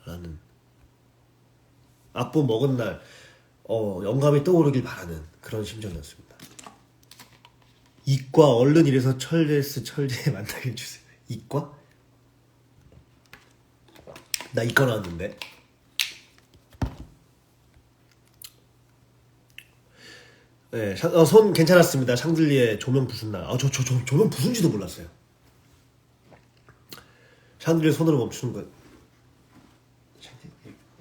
라는 악보 먹은 날 영감이 떠오르길 바라는 그런 심정이었습니다. 이과 얼른 이래서 철제에 만나게 해주세요. 이과? 나 이과 나왔는데. 네, 손 괜찮았습니다. 샹들리에 조명 부순 날. 조명 부순지도 몰랐어요. 샹들리에 손으로 멈추는 거.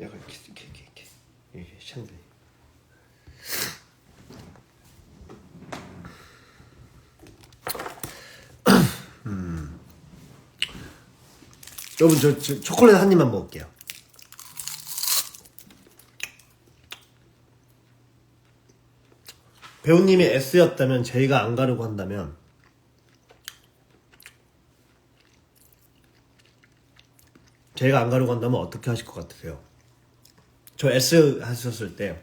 약간 이렇게 샹들리. 여러분 저 초콜릿 한 입만 먹을게요. 배우님이 S였다면 제이가 안 가려고 한다면 제이가 안 가려고 한다면 어떻게 하실 것 같으세요? 저 S 하셨을 때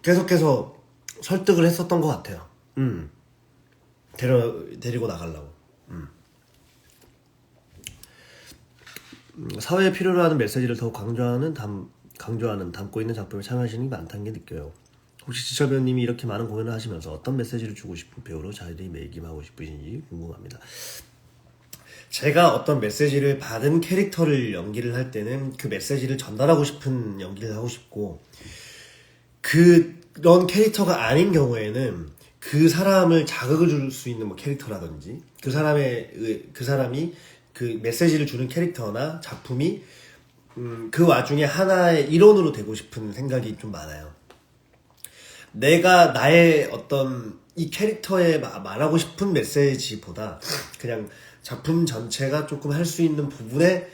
계속해서 설득을 했었던 것 같아요. 데리고 나가려고. 사회에 필요로 하는 메시지를 더 강조하는 담고 있는 작품을 참여하시는 게 많다는 게 느껴요. 혹시 지철 배우님이 이렇게 많은 공연을 하시면서 어떤 메시지를 주고 싶은 배우로 자리매김하고 싶으신지 궁금합니다. 제가 어떤 메시지를 받은 캐릭터를 연기를 할 때는 그 메시지를 전달하고 싶은 연기를 하고 싶고 그런 캐릭터가 아닌 경우에는 그 사람을 자극을 줄 수 있는 뭐 캐릭터라든지 그 사람이 그 메시지를 주는 캐릭터나 작품이 그 와중에 하나의 일원으로 되고 싶은 생각이 좀 많아요. 내가 나의 어떤 이 캐릭터에 말하고 싶은 메시지보다 그냥 작품 전체가 조금 할 수 있는 부분에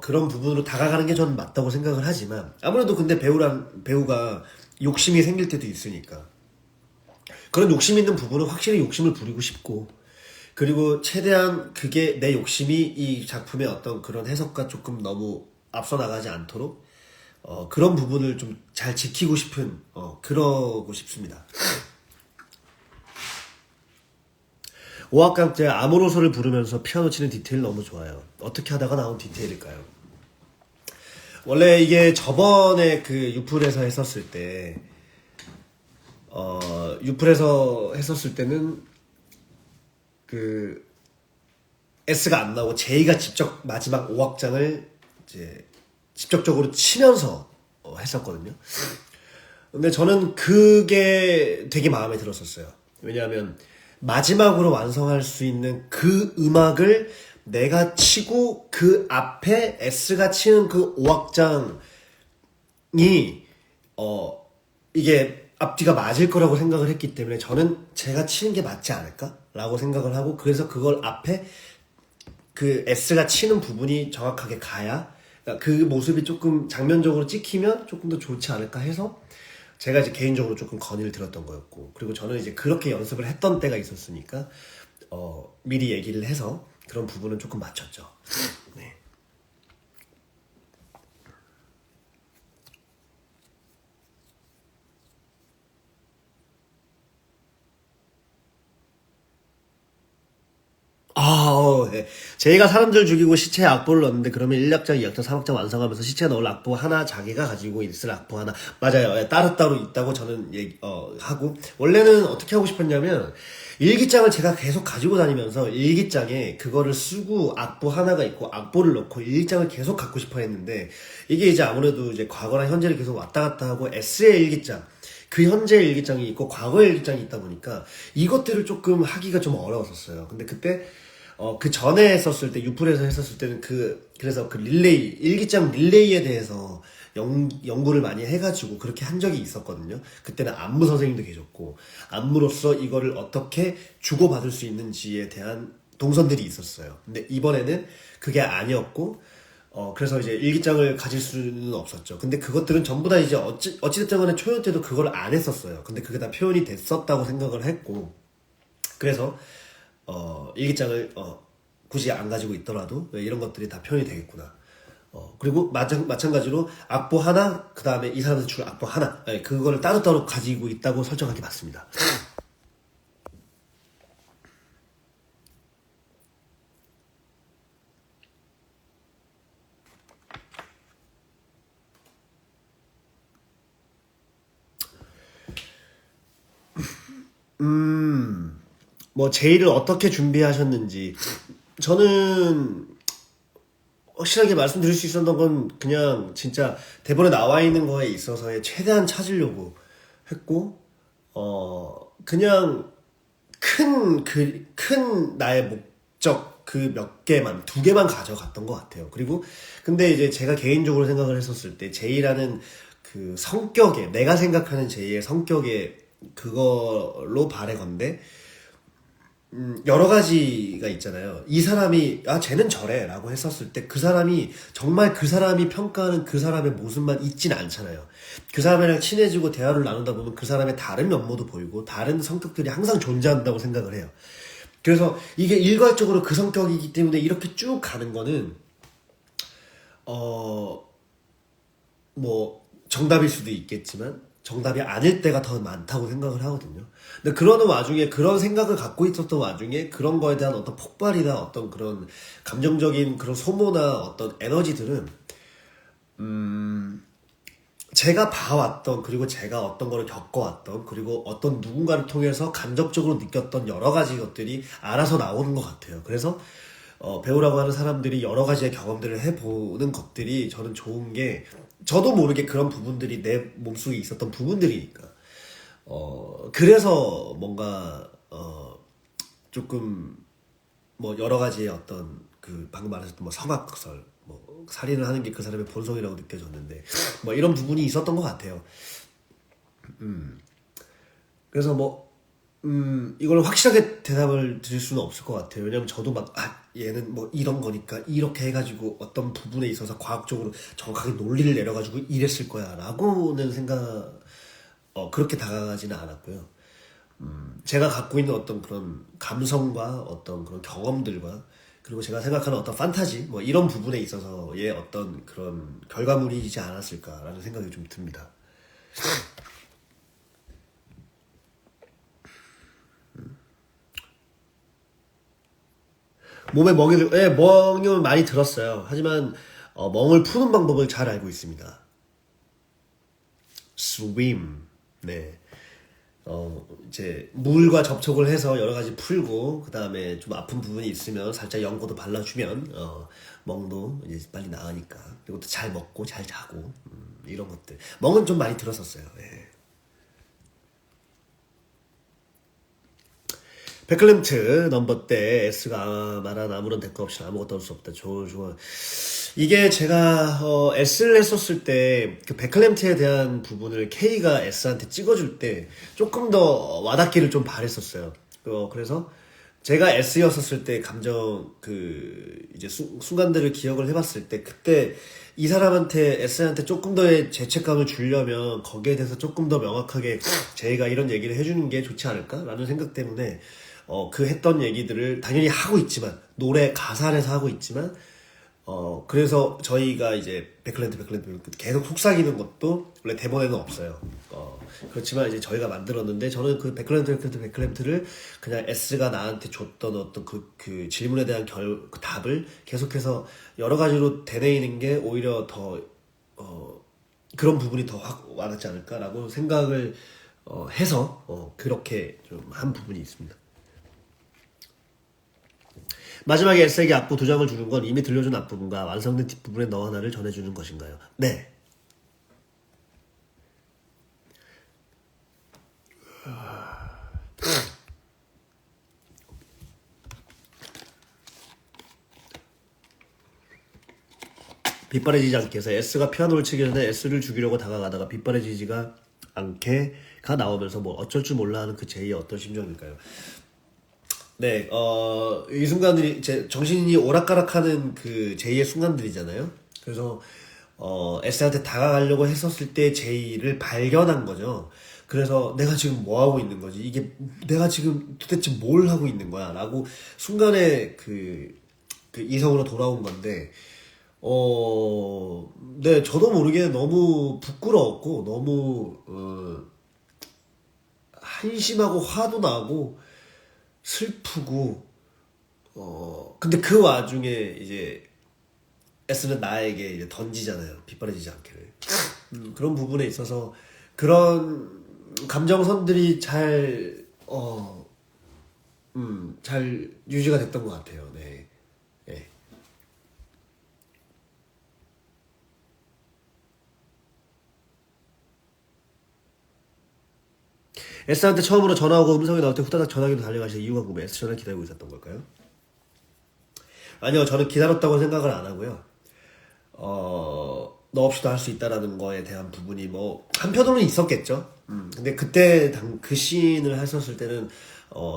그런 부분으로 다가가는 게 저는 맞다고 생각을 하지만 아무래도 근데 배우가 욕심이 생길 때도 있으니까 그런 욕심 있는 부분은 확실히 욕심을 부리고 싶고 그리고 최대한 그게 내 욕심이 이 작품의 어떤 그런 해석과 조금 너무 앞서 나가지 않도록 그런 부분을 좀 잘 지키고 싶은 그러고 싶습니다. 오악강 때 아모로소를 부르면서 피아노 치는 디테일 너무 좋아요. 어떻게 하다가 나온 디테일일까요? 원래 이게 저번에 그 유플에서 했었을 때, 유플에서 했었을 때는 그 S가 안 나오고 J가 직접 마지막 5악장을 이제 직접적으로 치면서 했었거든요. 근데 저는 그게 되게 마음에 들었었어요. 왜냐하면 마지막으로 완성할 수 있는 그 음악을 내가 치고 그 앞에 S가 치는 그 5악장이 이게 앞뒤가 맞을 거라고 생각을 했기 때문에 저는 제가 치는 게 맞지 않을까라고 생각을 하고, 그래서 그걸 앞에 그 S가 치는 부분이 정확하게 가야, 그러니까 그 모습이 조금 장면적으로 찍히면 조금 더 좋지 않을까 해서 제가 이제 개인적으로 조금 건의를 들었던 거였고, 그리고 저는 이제 그렇게 연습을 했던 때가 있었으니까 미리 얘기를 해서 그런 부분은 조금 맞췄죠. 네. 네. 제이가 사람들 죽이고 시체에 악보를 넣었는데 그러면 1악장, 2악장, 3악장 완성하면서 시체에 넣을 악보 하나, 자기가 가지고 있을 악보 하나. 맞아요. 예, 따로따로 있다고 저는 하고, 원래는 어떻게 하고 싶었냐면 일기장을 제가 계속 가지고 다니면서 일기장에 그거를 쓰고 악보 하나가 있고 악보를 넣고 일기장을 계속 갖고 싶어 했는데, 이게 이제 아무래도 이제 과거랑 현재를 계속 왔다 갔다 하고 S의 일기장, 그 현재의 일기장이 있고 과거의 일기장이 있다 보니까 이것들을 조금 하기가 좀 어려웠었어요. 근데 그때 그 전에 했었을 때, 유플에서 했었을 때는 그래서 그 릴레이, 일기장 릴레이에 대해서 연구를 많이 해가지고 그렇게 한 적이 있었거든요. 그때는 안무 선생님도 계셨고, 안무로서 이거를 어떻게 주고받을 수 있는지에 대한 동선들이 있었어요. 근데 이번에는 그게 아니었고, 그래서 이제 일기장을 가질 수는 없었죠. 근데 그것들은 전부 다 이제 어찌됐든 간에 초연 때도 그걸 안 했었어요. 근데 그게 다 표현이 됐었다고 생각을 했고, 그래서 일기장을 굳이 안 가지고 있더라도 이런 것들이 다 표현이 되겠구나. 그리고 마찬가지로 악보 하나, 그 다음에 이 사람한테 줄 악보 하나, 그거를 따로따로 가지고 있다고 설정한 게 맞습니다. 뭐 제의를 어떻게 준비하셨는지, 저는 확실하게 말씀드릴 수 있었던 건 그냥 진짜 대본에 나와 있는 거에 있어서의 최대한 찾으려고 했고, 그냥 큰 나의 목적 그 몇 개만, 두 개만 가져갔던 것 같아요. 그리고 근데 이제 제가 개인적으로 생각을 했었을 때 제이라는 그 성격에, 내가 생각하는 제이의 성격에 그걸로 바래건대 여러 가지가 있잖아요. 이 사람이 쟤는 저래 라고 했었을 때 그 사람이 정말 그 사람이 평가하는 그 사람의 모습만 있진 않잖아요. 그 사람이랑 친해지고 대화를 나누다 보면 그 사람의 다른 면모도 보이고 다른 성격들이 항상 존재한다고 생각을 해요. 그래서 이게 일괄적으로 그 성격이기 때문에 이렇게 쭉 가는 거는 뭐 정답일 수도 있겠지만 정답이 아닐 때가 더 많다고 생각을 하거든요. 근데 그러는 와중에, 그런 생각을 갖고 있었던 와중에 그런 거에 대한 어떤 폭발이나 어떤 그런 감정적인 그런 소모나 어떤 에너지들은 제가 봐왔던, 그리고 제가 어떤 거를 겪어왔던, 그리고 어떤 누군가를 통해서 간접적으로 느꼈던 여러 가지 것들이 알아서 나오는 것 같아요. 그래서 배우라고 하는 사람들이 여러 가지의 경험들을 해보는 것들이 저는 좋은 게, 저도 모르게 그런 부분들이 내 몸속에 있었던 부분들이니까 그래서 뭔가 조금 뭐 여러 가지의 어떤 그 방금 말하셨던 뭐 성악설, 뭐 살인을 하는 게 그 사람의 본성이라고 느껴졌는데 뭐 이런 부분이 있었던 것 같아요. 그래서 뭐 이걸 확실하게 대답을 드릴 수는 없을 것 같아요. 왜냐면 저도 막 얘는 뭐 이런 거니까 이렇게 해가지고 어떤 부분에 있어서 과학적으로 정확하게 논리를 내려가지고 이랬을 거야 라고는 그렇게 다가가지는 않았고요. 제가 갖고 있는 어떤 그런 감성과 어떤 그런 경험들과, 그리고 제가 생각하는 어떤 판타지, 뭐 이런 부분에 있어서의 어떤 그런 결과물이지 않았을까라는 생각이 좀 듭니다. 몸에 멍이 멍은 많이 들었어요. 하지만 멍을 푸는 방법을 잘 알고 있습니다. swim. 네. 이제 물과 접촉을 해서 여러 가지 풀고 그 다음에 좀 아픈 부분이 있으면 살짝 연고도 발라주면 멍도 이제 빨리 나으니까. 그리고 또 잘 먹고 잘 자고 이런 것들. 멍은 좀 많이 들었었어요. 네. 백클램트 넘버 때 S가 말한 아무런 대가 없이 아무것도 할 수 없다. 좋아. 이게 제가 S를 했었을 때 그 백클램트에 대한 부분을 K가 S한테 찍어줄 때 조금 더 와닿기를 좀 바랬었어요. 그래서 제가 S였었을 때 감정 이제 순간들을 기억을 해봤을 때 그때 이 사람한테 S한테 조금 더의 죄책감을 주려면 거기에 대해서 조금 더 명확하게 제가 이런 얘기를 해주는 게 좋지 않을까라는 생각 때문에 그 했던 얘기들을 당연히 하고 있지만 노래 가사 안에서 하고 있지만 그래서 저희가 이제 백클랜트 계속 속삭이는 것도 원래 대본에는 없어요. 그렇지만 이제 저희가 만들었는데 저는 그 백클랜트를 그냥 S가 나한테 줬던 어떤 그 질문에 대한 그 답을 계속해서 여러 가지로 되뇌이는 게 오히려 더 그런 부분이 더 확 와닿지 않을까라고 생각을 해서 그렇게 좀 한 부분이 있습니다. 마지막에 S에게 앞부 2장을 주는 건 이미 들려준 앞부분과 완성된 뒷부분의 너 하나를 전해주는 것인가요? 네. 빗바래지지 않게 해서 S가 피아노를 치기 전에 S를 죽이려고 다가가다가 빗바래지지가 않게가 나오면서 뭐 어쩔 줄 몰라 하는 그 제이의 어떤 심정일까요? 네, 이 순간들이 정신이 오락가락하는 그 제이의 순간들이잖아요. 그래서 S한테 다가가려고 했었을 때 제이를 발견한 거죠. 그래서 내가 지금 뭐 하고 있는 거지? 이게 내가 지금 도대체 뭘 하고 있는 거야? 라고 순간에 그 이성으로 돌아온 건데, 네, 저도 모르게 너무 부끄러웠고, 너무, 한심하고 화도 나고, 슬프고 근데 그 와중에 이제 S는 나에게 이제 던지잖아요. 빗바라지지 않게를. 그런 부분에 있어서 그런 감정선들이 잘 유지가 됐던 것 같아요. 네. 네. S한테 처음으로 전화 오고 음성이 나올 때 후다닥 전화기로 달려가실 이유가 궁금해. S 전화 기다리고 있었던 걸까요? 아니요, 저는 기다렸다고 생각을 안 하고요. 너 없이도 할 수 있다라는 거에 대한 부분이 뭐 한편으로는 있었겠죠. 근데 그때 그 씬을 했었을 때는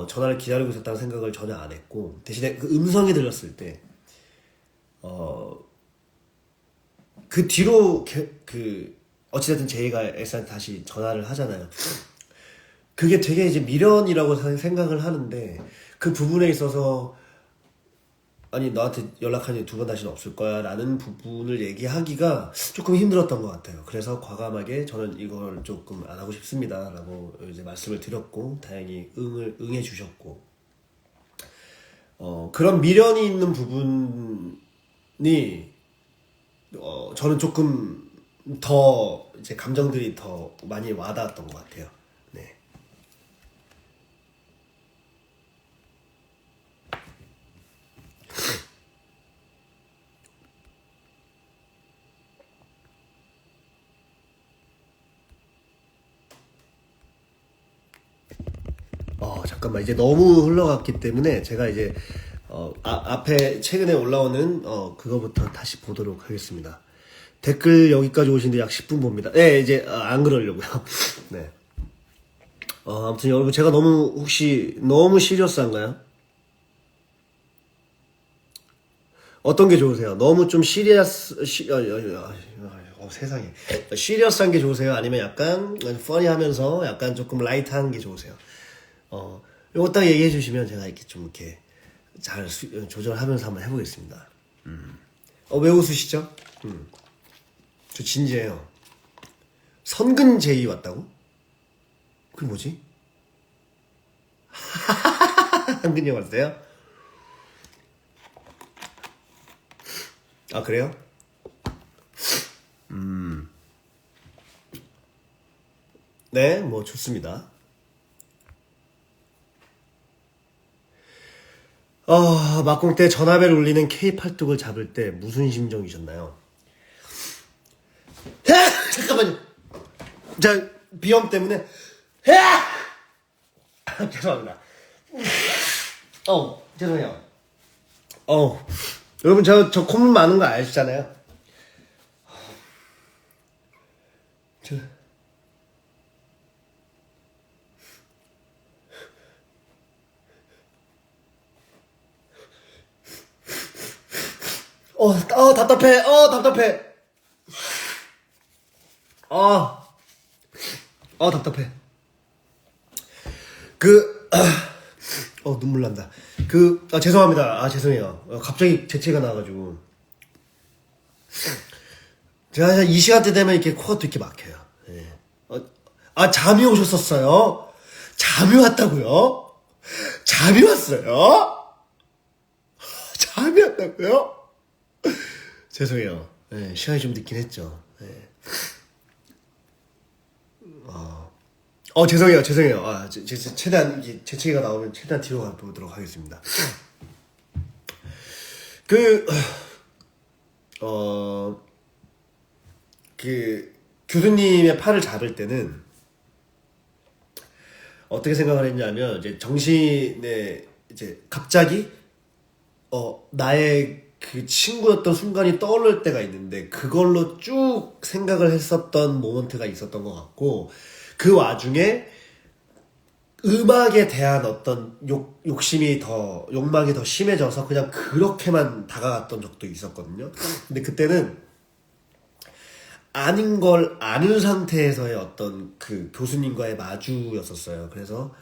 전화를 기다리고 있었다는 생각을 전혀 안 했고 대신에 그 음성이 들렸을 때 그 뒤로 어찌됐든 제이가 S한테 다시 전화를 하잖아요. 그게 되게 이제 미련이라고 생각을 하는데 그 부분에 있어서 아니 너한테 연락한 지 2번 다시는 없을 거야 라는 부분을 얘기하기가 조금 힘들었던 것 같아요. 그래서 과감하게 저는 이걸 조금 안 하고 싶습니다 라고 이제 말씀을 드렸고 다행히 응해 주셨고 그런 미련이 있는 부분이 저는 조금 더 이제 감정들이 더 많이 와닿았던 것 같아요. 네. 잠깐만 이제 너무 흘러갔기 때문에 제가 이제 앞에 최근에 올라오는 그거부터 다시 보도록 하겠습니다. 댓글 여기까지 오신데 약 10분 봅니다. 네, 이제 안 그러려고요. 네. 아무튼 여러분 제가 혹시 너무 시리어스한가요? 어떤 게 좋으세요? 너무 좀 세상에 시리어스한 게 좋으세요? 아니면 약간 퍼니하면서 약간 조금 라이트한 게 좋으세요? 요거 딱 얘기해 주시면 제가 이렇게 좀 이렇게 잘 조절하면서 한번 해보겠습니다. 왜 웃으시죠? 저 진지해요. 선근 제이 왔다고? 그게 뭐지? 한근이 형 왔어요? 아 그래요? 네, 뭐 좋습니다. 막공 때 전화벨 울리는 K 팔뚝을 잡을 때 무슨 심정이셨나요? 잠깐만요. 자, 비염 때문에 죄송합니다. 죄송해요. 여러분 저 콧물 많은 거 아시잖아요. 저, 답답해. 답답해. 답답해. 그, 눈물 난다. 죄송합니다. 죄송해요. 갑자기 재채가 나와가지고. 제가 이 시간대 되면 이렇게 코가 또 이렇게 막혀요. 예. 잠이 오셨었어요? 잠이 왔다고요? 잠이 왔어요? 잠이 왔다고요? 죄송해요. 예, 시간이 좀 늦긴 했죠. 예. 죄송해요. 최대한 재채기가 나오면 최대한 뒤로 가보도록 하겠습니다. 교수님의 팔을 잡을 때는 어떻게 생각을 했냐면, 이제 정신에, 이제 갑자기, 나의 그 친구였던 순간이 떠오를 때가 있는데, 그걸로 쭉 생각을 했었던 모먼트가 있었던 것 같고, 그 와중에 음악에 대한 어떤 욕망이 더 심해져서 그냥 그렇게만 다가갔던 적도 있었거든요. 근데 그때는 아닌 걸 아는 상태에서의 어떤 그 교수님과의 마주였었어요. 그래서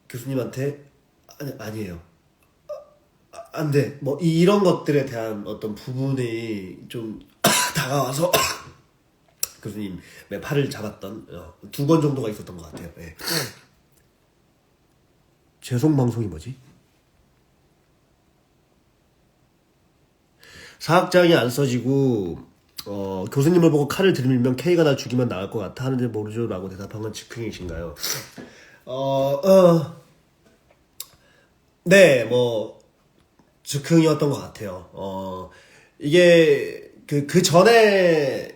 교수님한테 아니에요. 안 돼. 뭐 이런 것들에 대한 어떤 부분이 좀 다가와서 교수님의 팔을 잡았던 2번 정도가 있었던 것 같아요. 네. 죄송 방송이 뭐지? 사학장이 안 써지고 교수님을 보고 칼을 들밀면 K가 날 죽이면 나을 것 같아 하는데 모르죠 라고 대답한 건 즉흥이신가요? 네, 뭐 즉흥이었던 것 같아요. 이게 그 전에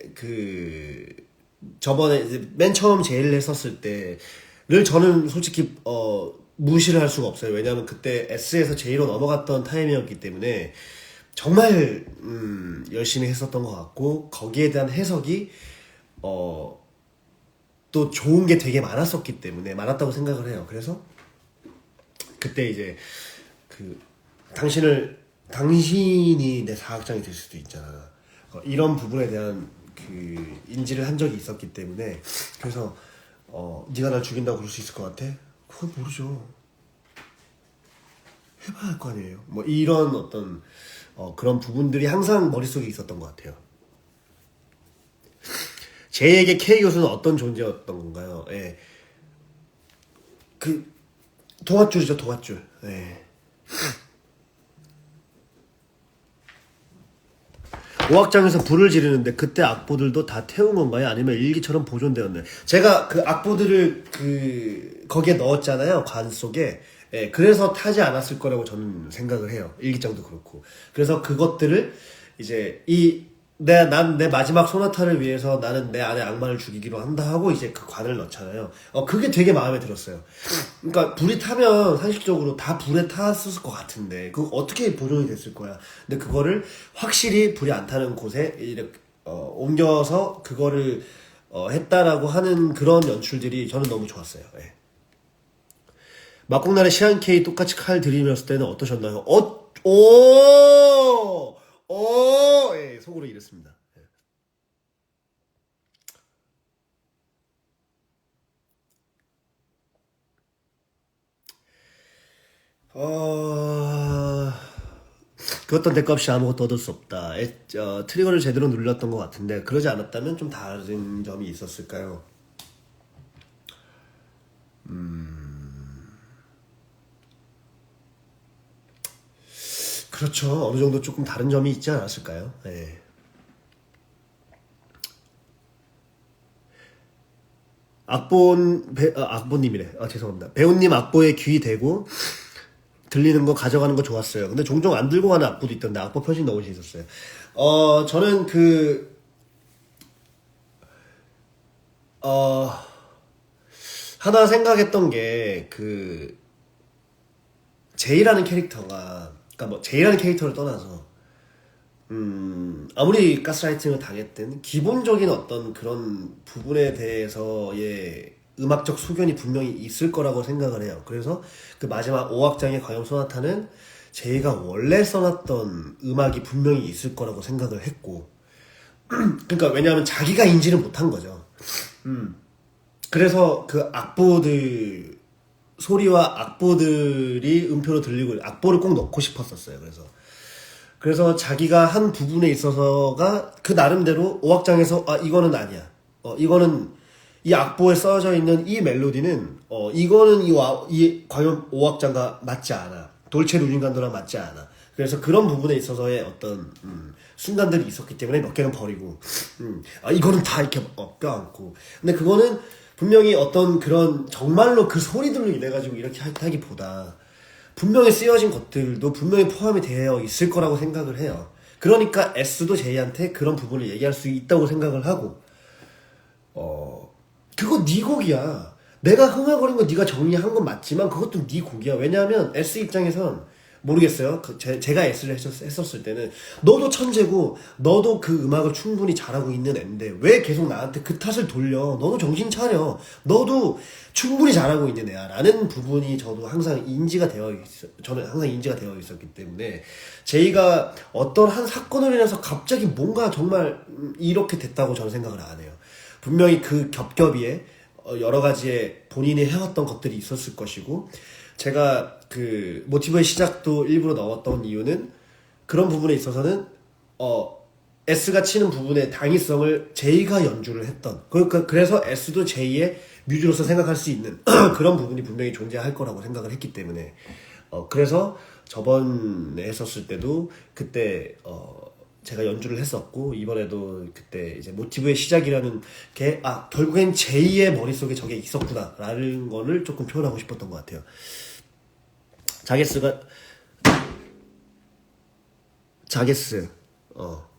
저번에 이제 맨 처음 제일 했었을 때를 저는 솔직히 무시를 할 수가 없어요. 왜냐하면 그때 S에서 J로 넘어갔던 타임이었기 때문에 정말 열심히 했었던 것 같고, 거기에 대한 해석이 또 좋은 게 되게 많았다고 생각을 해요. 그래서 그때 이제 당신이 내 사학장이 될 수도 있잖아. 이런 부분에 대한 인지를 한 적이 있었기 때문에, 그래서 네가 날 죽인다고 그럴 수 있을 것 같아? 그건 모르죠. 해봐야 할 거 아니에요. 뭐 이런 어떤 그런 부분들이 항상 머릿속에 있었던 것 같아요. 제에게 K 교수는 어떤 존재였던 건가요? 예. 동아줄이죠, 동아줄. 예. 오학장에서 불을 지르는데 그때 악보들도 다 태운 건가요? 아니면 일기처럼 보존되었나요? 제가 그 악보들을 거기에 넣었잖아요, 관 속에. 예, 그래서 타지 않았을 거라고 저는 생각을 해요. 일기장도 그렇고. 그래서 그것들을 이제 난 내 마지막 소나타를 위해서 나는 내 안에 악마를 죽이기로 한다 하고 이제 그 관을 넣잖아요. 그게 되게 마음에 들었어요. 그러니까 불이 타면 상식적으로 다 불에 탔을 것 같은데 그거 어떻게 보존이 됐을 거야. 근데 그거를 확실히 불이 안 타는 곳에 이렇게 옮겨서 그거를 했다라고 하는 그런 연출들이 저는 너무 좋았어요. 예. 막공날의 시안 K 똑같이 칼 들이밀었을 때는 어떠셨나요? 예, 속으로 이랬습니다. 예. 그 어떤 대값이 아무것도 얻을 수 없다. 트리거를 제대로 눌렀던 것 같은데 그러지 않았다면 좀 다른 점이 있었을까요? 그렇죠. 어느 정도 조금 다른 점이 있지 않았을까요? 네. 악보님이래. 죄송합니다. 배우님 악보에 귀 대고 들리는 거 가져가는 거 좋았어요. 근데 종종 안 들고 가는 악보도 있던데 악보 표시 너무 재밌었어요. 저는 하나 생각했던 게 제이라는 캐릭터가, 그러니까 뭐 제이라는 캐릭터를 떠나서 아무리 가스라이팅을 당했든 기본적인 어떤 그런 부분에 대해서의 음악적 소견이 분명히 있을 거라고 생각을 해요. 그래서 그 마지막 5악장의 과연 소나타는 제이가 원래 써놨던 음악이 분명히 있을 거라고 생각을 했고, 그러니까 왜냐하면 자기가 인지를 못한 거죠. 그래서 그 악보들 소리와 악보들이 음표로 들리고 악보를 꼭 넣고 싶었었어요. 그래서 자기가 한 부분에 있어서가 그 나름대로 오악장에서 이거는 아니야. 이거는 이 악보에 써져 있는 이 멜로디는 이거는 이 과연 오악장과 맞지 않아. 돌체 루징간도랑 맞지 않아. 그래서 그런 부분에 있어서의 어떤 순간들이 있었기 때문에 몇 개는 버리고 이거는 다 이렇게 껴안고. 근데 그거는 분명히 어떤 그런 정말로 그 소리들로 인해 가지고 이렇게 하기보다 분명히 쓰여진 것들도 분명히 포함이 되어 있을 거라고 생각을 해요. 그러니까 S도 J한테 그런 부분을 얘기할 수 있다고 생각을 하고, 그거 네 곡이야. 내가 흥얼거린 거 네가 정리한 건 맞지만 그것도 네 곡이야. 왜냐하면 S 입장에선 모르겠어요. 제가 S를 했었을 때는 너도 천재고 너도 그 음악을 충분히 잘하고 있는 애인데 왜 계속 나한테 그 탓을 돌려. 너도 정신 차려. 너도 충분히 잘하고 있는 애야 라는 부분이 저는 항상 인지가 되어 있었기 때문에 제이가 어떤 한 사건으로 인해서 갑자기 뭔가 정말 이렇게 됐다고 저는 생각을 안 해요. 분명히 그 겹겹이에 여러 가지의 본인이 해왔던 것들이 있었을 것이고, 제가 그 모티브의 시작도 일부러 넣었던 이유는 그런 부분에 있어서는 S가 치는 부분의 당위성을 J가 연주를 했던, 그래서 S도 J의 뮤즈로서 생각할 수 있는 그런 부분이 분명히 존재할 거라고 생각을 했기 때문에 그래서 저번에 했었을 때도 그때 제가 연주를 했었고, 이번에도 그때 이제 모티브의 시작이라는 게 결국엔 제이의 머릿속에 저게 있었구나 라는 거를 조금 표현하고 싶었던 것 같아요. 자게스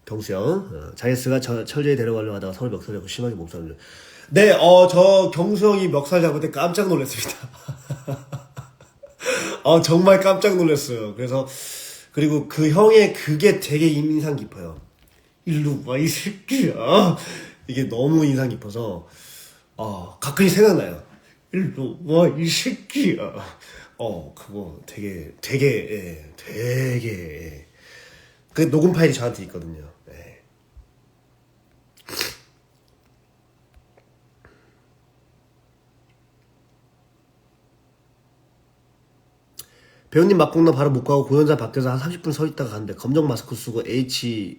경수형 자게스가 철저히 데려가려고 하다가 서울 멱살 잡고 심하게 몸살을. 네, 저 경수형이 멱살 잡을 때 깜짝 놀랐습니다. 정말 깜짝 놀랐어요. 그리고 그 형의 그게 되게 인상 깊어요. 일로 와, 이 새끼야. 이게 너무 인상 깊어서, 가끔씩 생각나요. 일로 와, 이 새끼야. 그거 되게, 그 녹음 파일이 저한테 있거든요. 예. 배우님 막공나 바로 못 가고 공연장 밖에서 한 30분 서 있다가 갔는데 검정 마스크 쓰고 이렇게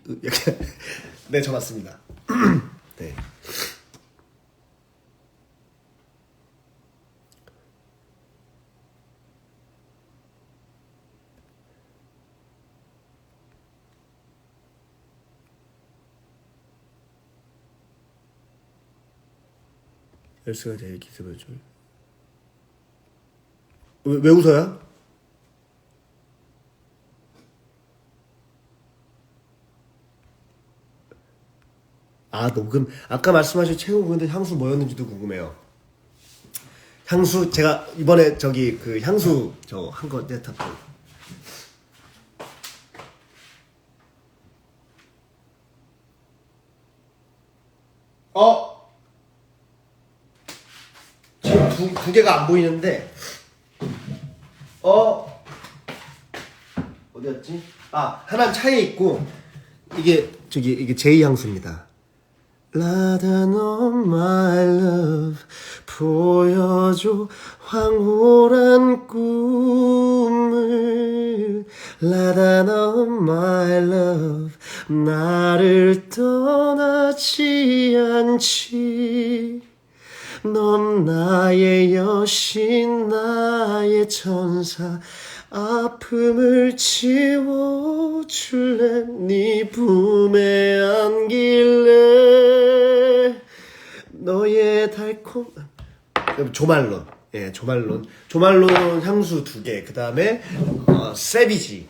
네, 저 맞습니다. 네. 열쇠가 제일 기습을 줄. 왜 웃어요? 녹음. 아까 말씀하신 최고 근데 향수 뭐였는지도 궁금해요. 향수, 제가 이번에 그 향수 저 한 거 냈다. 지금 두 개가 안 보이는데, 어디였지? 하나는 차에 있고, 이게 제이 향수입니다. 라단 on my love 보여줘 황홀한 꿈을. 라단 on my love 나를 떠나지 않지. 넌 나의 여신 나의 천사 아픔을 지워줄래. 네 품에 안길래. 너의 달콤 조말론. 예, 조말론 향수 2개. 그 다음에, 세비지.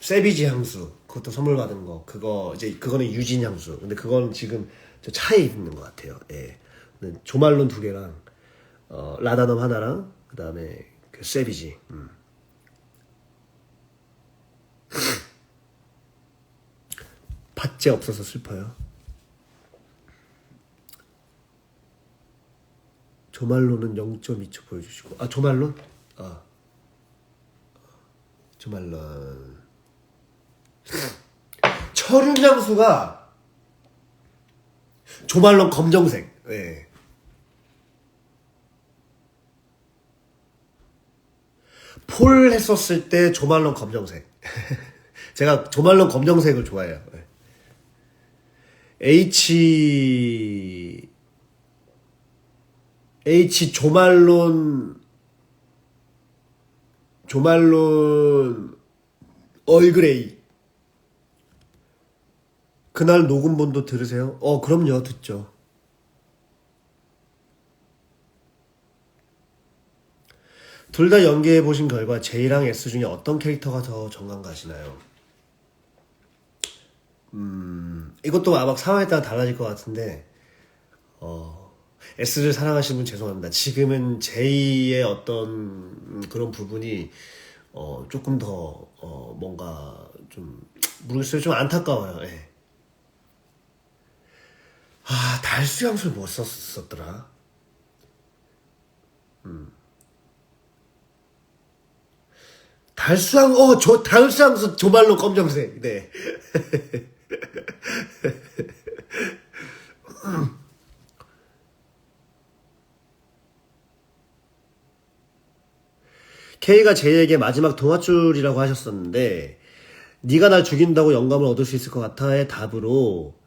세비지 향수. 그것도 선물 받은 거. 그거는 유진 향수. 근데 그건 지금 저 차에 있는 것 같아요. 예. 조말론 2개랑, 라다넘 하나랑, 그 다음에 그 세비지. 밭재 없어서 슬퍼요. 조말론은 0.2초 보여주시고. 조말론? 조말론. 철윤향수가 조말론 검정색. 네. 폴 했었을 때 조말론 검정색. 제가 조말론 검정색을 좋아해요. 네. H 조말론 얼그레이. 그날 녹음본도 들으세요? 그럼요, 듣죠. 둘 다 연기해보신 결과 J랑 S 중에 어떤 캐릭터가 더 정감 가시나요? 이것도 아마 상황에 따라 달라질 것 같은데, S를 사랑하시는 분 죄송합니다. 지금은 J의 어떤 그런 부분이, 조금 더, 뭔가 좀, 모르겠어요. 좀 안타까워요. 예. 달수 향수를 못 썼더라. 달수 향수 조말론 검정색. 네. K가 J에게 마지막 동화줄이라고 하셨었는데 네가 날 죽인다고 영감을 얻을 수 있을 것 같아의 답으로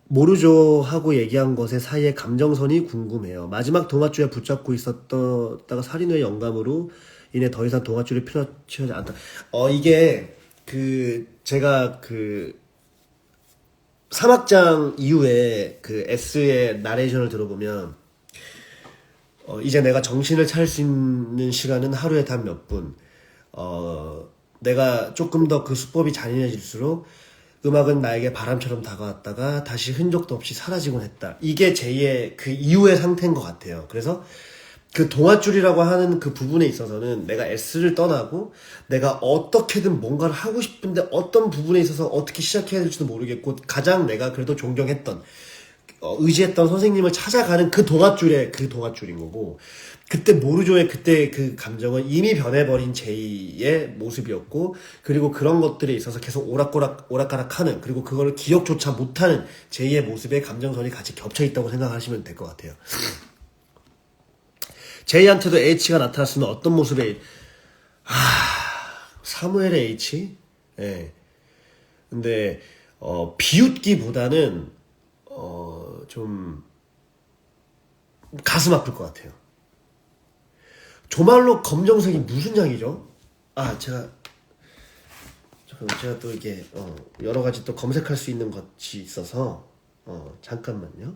모르죠 하고 얘기한 것의 사이의 감정선이 궁금해요. 마지막 동화줄에 붙잡고 있었다가 살인 후의 영감으로 인해 더 이상 동화줄이 필요하지 않다. 이게 제가 3악장 이후에 S의 나레이션을 들어보면 이제 내가 정신을 차릴 수 있는 시간은 하루에 단 몇 분. 내가 조금 더 그 수법이 잔인해질수록 음악은 나에게 바람처럼 다가왔다가 다시 흔적도 없이 사라지곤 했다. 이게 제의 그 이후의 상태인 것 같아요. 그래서 그 동화줄이라고 하는 그 부분에 있어서는 내가 S를 떠나고 내가 어떻게든 뭔가를 하고 싶은데 어떤 부분에 있어서 어떻게 시작해야 될지도 모르겠고 가장 내가 그래도 존경했던 의지했던 선생님을 찾아가는 그 동화줄인 거고 그때 모르죠의 그때 그 감정은 이미 변해버린 제이의 모습이었고 그리고 그런 것들에 있어서 계속 오락가락하는 그리고 그거를 기억조차 못하는 제이의 모습에 감정선이 같이 겹쳐있다고 생각하시면 될 것 같아요. 제이한테도 H가 나타났으면 어떤 모습의 사무엘의 H? 예. 근데 비웃기보다는 좀 가슴 아플 것 같아요. 조말로 검정색이 무슨 향이죠? 제가 또 이게 여러 가지 또 검색할 수 있는 것이 있어서 잠깐만요.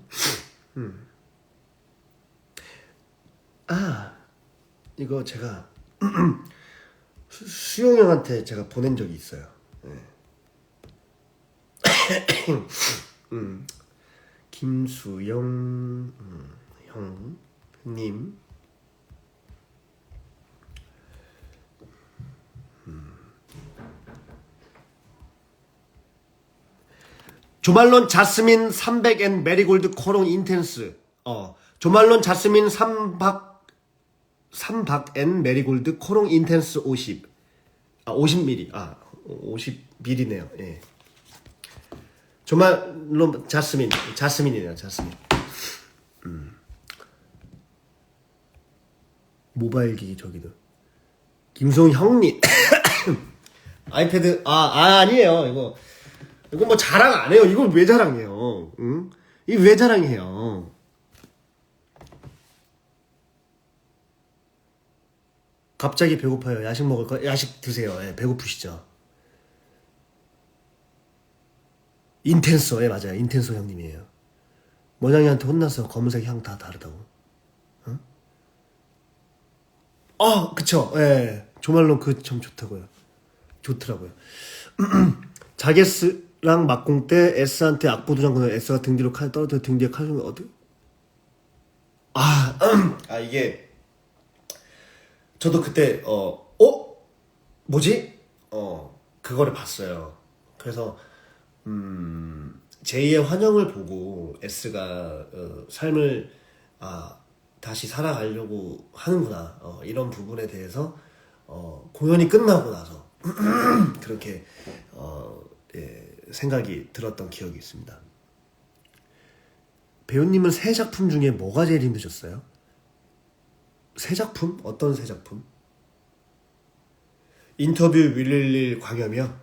이거 제가 수용 형한테 제가 보낸 적이 있어요. 네. 김수영 형님 조말론 자스민 300앤 메리골드 코롱 인텐스 조말론 자스민 3박 앤 메리골드 코롱 인텐스 50 50ml 50ml네요. 예. 조말론 자스민이네요. 자스민. 모바일 기기 저기도 김수홍 형님 아이패드 아니에요. 이거 뭐 자랑 안 해요. 이걸 왜 자랑해요? 응? 이거 왜 자랑해요? 갑자기 배고파요. 야식 먹을 거? 야식 드세요. 예, 배고프시죠? 인텐소, 예, 맞아요. 인텐소 형님이에요. 모장이한테 혼나서 검은색 향 다 다르다고. 그쵸. 예. 조말론 그 점 좋다고요. 좋더라고요. 자게스랑 막공 때 S한테 악보도 장군을 S가 등 뒤로 칼 떨어져 등 뒤에 칼 좀 어디? 이게 저도 그때 뭐지? 그거를 봤어요. 그래서 제이의 환영을 보고 S가 삶을 다시 살아가려고 하는구나 이런 부분에 대해서 공연이 끝나고 나서 그렇게 생각이 들었던 기억이 있습니다. 배우님은 새 작품 중에 뭐가 제일 힘드셨어요? 새 작품? 어떤 새 작품? 인터뷰 윌릴릴 광염이요?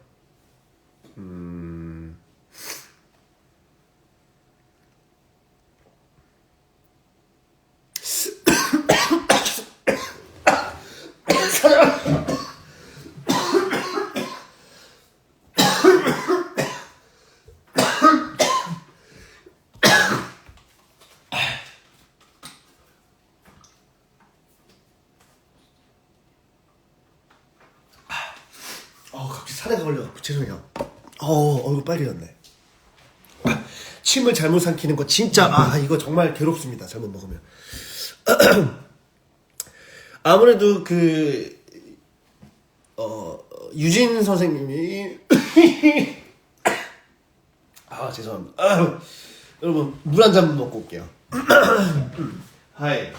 갑자기 사례가 걸려갖고 죄송해요. 얼굴 빨개졌네. 침을 잘못 삼키는 거 진짜 이거 정말 괴롭습니다. 잘못 먹으면. 아무래도 유진 선생님이 죄송합니다. 여러분 물 한 잔 먹고 올게요. 하이.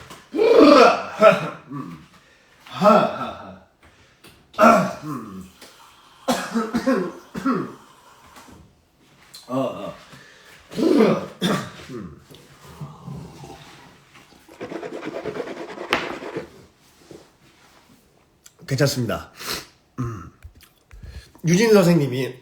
괜찮습니다. 유진 선생님이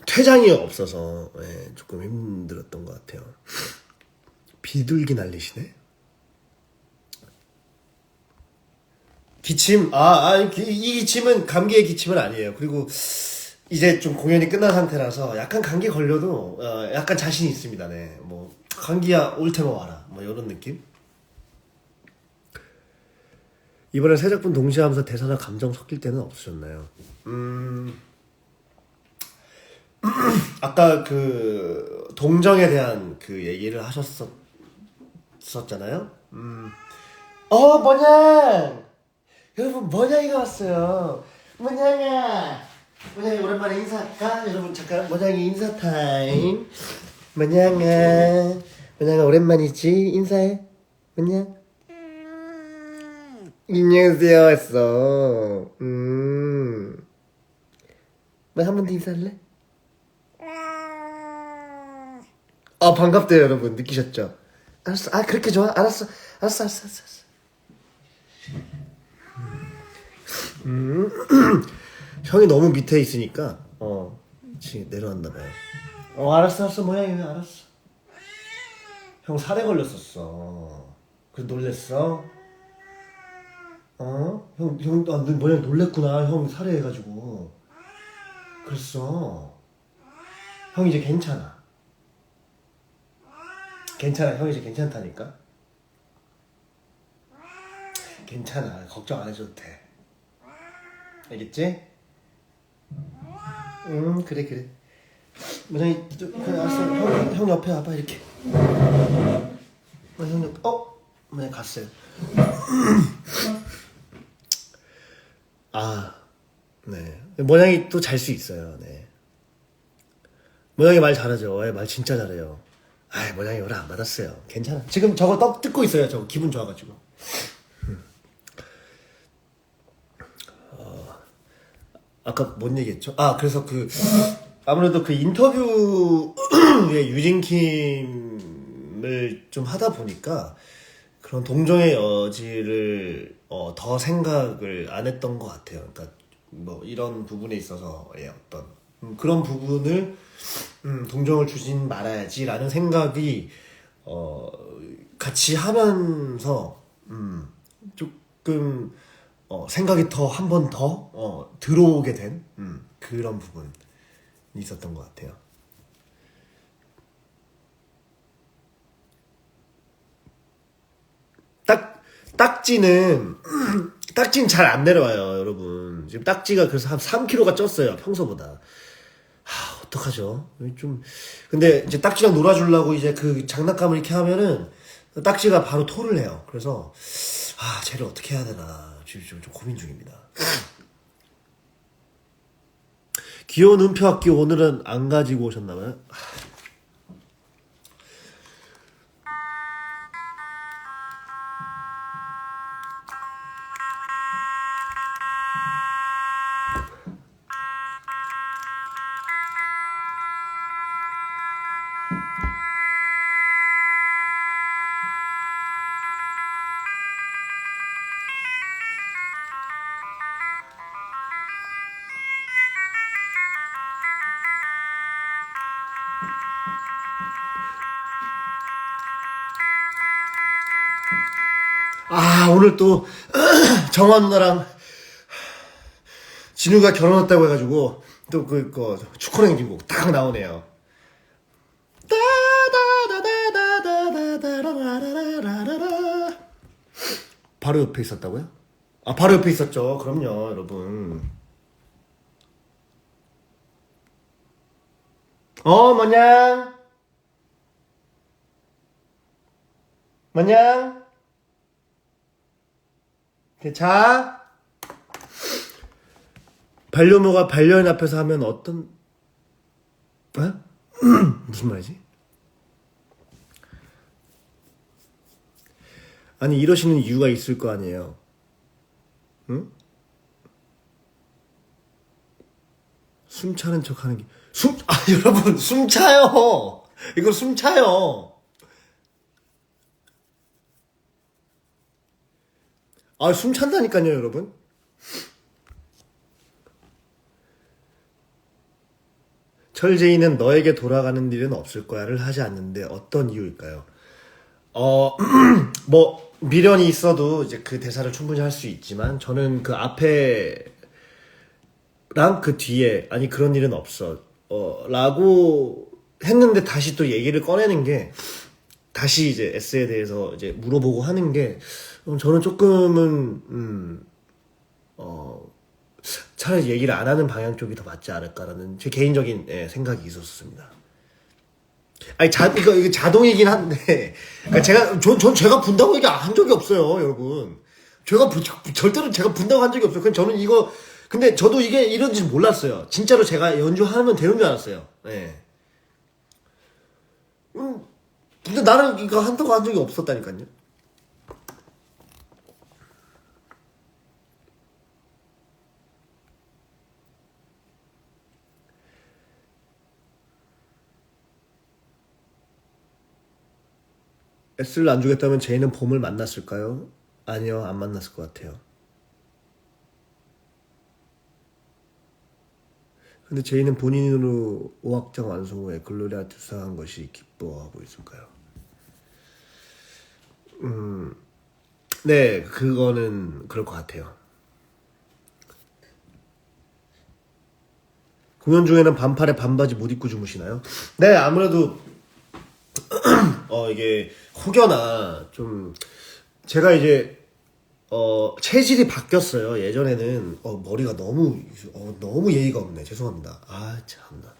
퇴장이 없어서 조금 힘들었던 것 같아요. 비둘기 날리시네. 기침 이 기침은 감기의 기침은 아니에요. 그리고 이제 좀 공연이 끝난 상태라서 약간 감기 걸려도 약간 자신이 있습니다. 네, 뭐 감기야 올 테면 와라 뭐 이런 느낌. 이번에 새 작품 동시에 하면서 대사나 감정 섞일 때는 없으셨나요? 아까 동정에 대한 얘기를 하셨었잖아요. 뭐냐 여러분, 모냥이가 왔어요. 모냥아, 모냥이 오랜만에 인사할까? 여러분 잠깐 모냥이 인사 타임. 모냥아, 모냥아 오랜만이지? 인사해. 모냥. 안녕하세요 했어. 뭐 한 번 더 인사할래? 반갑대요 여러분. 느끼셨죠? 알았어. 그렇게 좋아? 알았어. 형이 너무 밑에 있으니까 지금 내려왔나봐요. 알았어 모양이 알았어. 형 살에 걸렸었어. 그래서 놀랬어? 형 모양 놀랬구나. 형 살에 해가지고 그랬어. 형 이제 괜찮아. 형 이제 괜찮다니까. 괜찮아. 걱정 안 해줘도 돼. 알겠지? 그래. 모장이 알았어. 형 옆에 와봐 이렇게. 형 옆에. 모장이 갔어요. 네. 모장이 또 잘 수 있어요. 네. 모장이 말 잘하죠. 말 진짜 잘해요. 모장이 연락 안 받았어요. 괜찮아. 지금 저거 떡 뜯고 있어요. 저거 기분 좋아가지고. 아까 뭔 얘기했죠? 그래서 아무래도 인터뷰에 유진킴을 좀 하다 보니까 그런 동정의 여지를 더 생각을 안 했던 것 같아요. 그러니까 뭐 이런 부분에 있어서의 어떤 그런 부분을 동정을 주진 말아야지라는 생각이 같이 하면서 조금 생각이 더 한 번 더 들어오게 된 그런 부분이 있었던 것 같아요. 딱지는 잘 안 내려와요, 여러분. 지금 딱지가 그래서 한 3kg가 쪘어요, 평소보다. 어떡하죠? 근데 이제 딱지랑 놀아주려고 이제 그 장난감을 이렇게 하면은 딱지가 바로 토를 해요. 그래서, 쟤를 어떻게 해야 되나. 지금 좀 고민 중입니다. 귀여운 은표학기 오늘은 안 가지고 오셨나봐요? 오늘 또 정화 누나랑 진우가 결혼했다고 해가지고 또 축구 행진곡 딱 나오네요. 바로 옆에 있었다고요? 바로 옆에 있었죠. 그럼요, 여러분. 뭐냐? 뭐냐? 자, 반려묘가 반려인 앞에서 하면 어떤, 무슨 말이지? 아니, 이러시는 이유가 있을 거 아니에요. 응? 숨 차는 척 하는 게, 여러분, 숨 차요! 이거 숨 차요! 숨 찬다니까요, 여러분. 철제이는 너에게 돌아가는 일은 없을 거야를 하지 않는데 어떤 이유일까요? 미련이 있어도 이제 그 대사를 충분히 할 수 있지만 저는 그 앞에랑 그 뒤에 아니 그런 일은 없어 라고 했는데 다시 또 얘기를 꺼내는 게 다시 이제 S에 대해서 이제 물어보고 하는 게 저는 조금은 차라리 얘기를 안 하는 방향 쪽이 더 맞지 않을까라는 제 개인적인 생각이 있었습니다. 아니 이거 자동이긴 한데 그러니까 제가 분다고 얘기 한 적이 없어요, 여러분. 절대로 제가 분다고 한 적이 없어요. 그냥 저는 이거 근데 저도 이게 이런지 몰랐어요. 진짜로 제가 연주하면 되는 줄 알았어요. 네. 근데 나는 이거 한다고 한 적이 없었다니까요. S를 안 주겠다면 제이는 봄을 만났을까요? 아니요, 안 만났을 것 같아요. 근데 제이는 본인으로 5악장 완성 후에 글로리아 투사한 것이 기뻐하고 있을까요? 네, 그거는 그럴 것 같아요. 공연 중에는 반팔에 반바지 못 입고 주무시나요? 네, 아무래도 이게 혹여나 좀 제가 이제 체질이 바뀌었어요. 예전에는 머리가 너무 예의가 없네. 죄송합니다. 참나.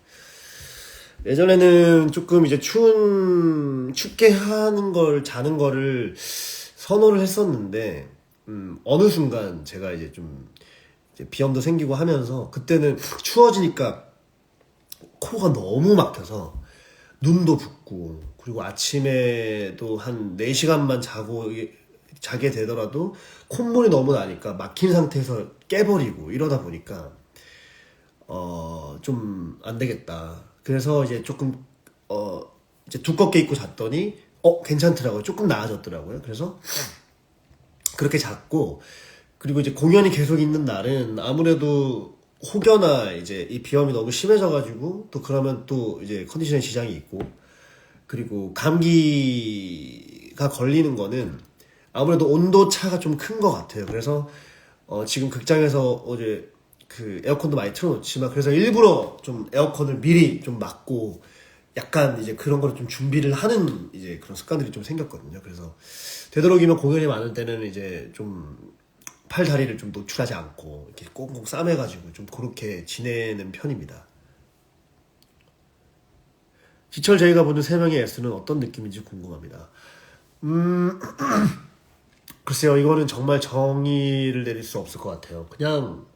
예전에는 조금 이제 춥게 하는 걸 자는 거를 선호를 했었는데 어느 순간 제가 이제 좀 이제 비염도 생기고 하면서 그때는 추워지니까 코가 너무 막혀서 눈도 붓고 그리고 아침에도 한 4시간만 자게 되더라도 콧물이 너무 나니까 막힌 상태에서 깨버리고 이러다 보니까 좀 안 되겠다. 그래서 이제 조금 이제 두껍게 입고 잤더니 괜찮더라고요. 조금 나아졌더라고요. 그래서 그렇게 잤고 그리고 이제 공연이 계속 있는 날은 아무래도 혹여나 이제 이 비염이 너무 심해져가지고 또 그러면 또 이제 컨디션에 지장이 있고 그리고 감기가 걸리는 거는 아무래도 온도 차가 좀 큰 것 같아요. 그래서 지금 극장에서 어제 그 에어컨도 많이 틀어놓지만 그래서 일부러 좀 에어컨을 미리 좀 막고 약간 이제 그런 거를 좀 준비를 하는 이제 그런 습관들이 좀 생겼거든요. 그래서 되도록이면 공연이 많을 때는 이제 좀 팔 다리를 좀 노출하지 않고 이렇게 꽁꽁 싸매가지고 좀 그렇게 지내는 편입니다. 지철 저희가 보는 세 명의 S는 어떤 느낌인지 궁금합니다. 음, 글쎄요, 이거는 정말 정의를 내릴 수 없을 것 같아요. 그냥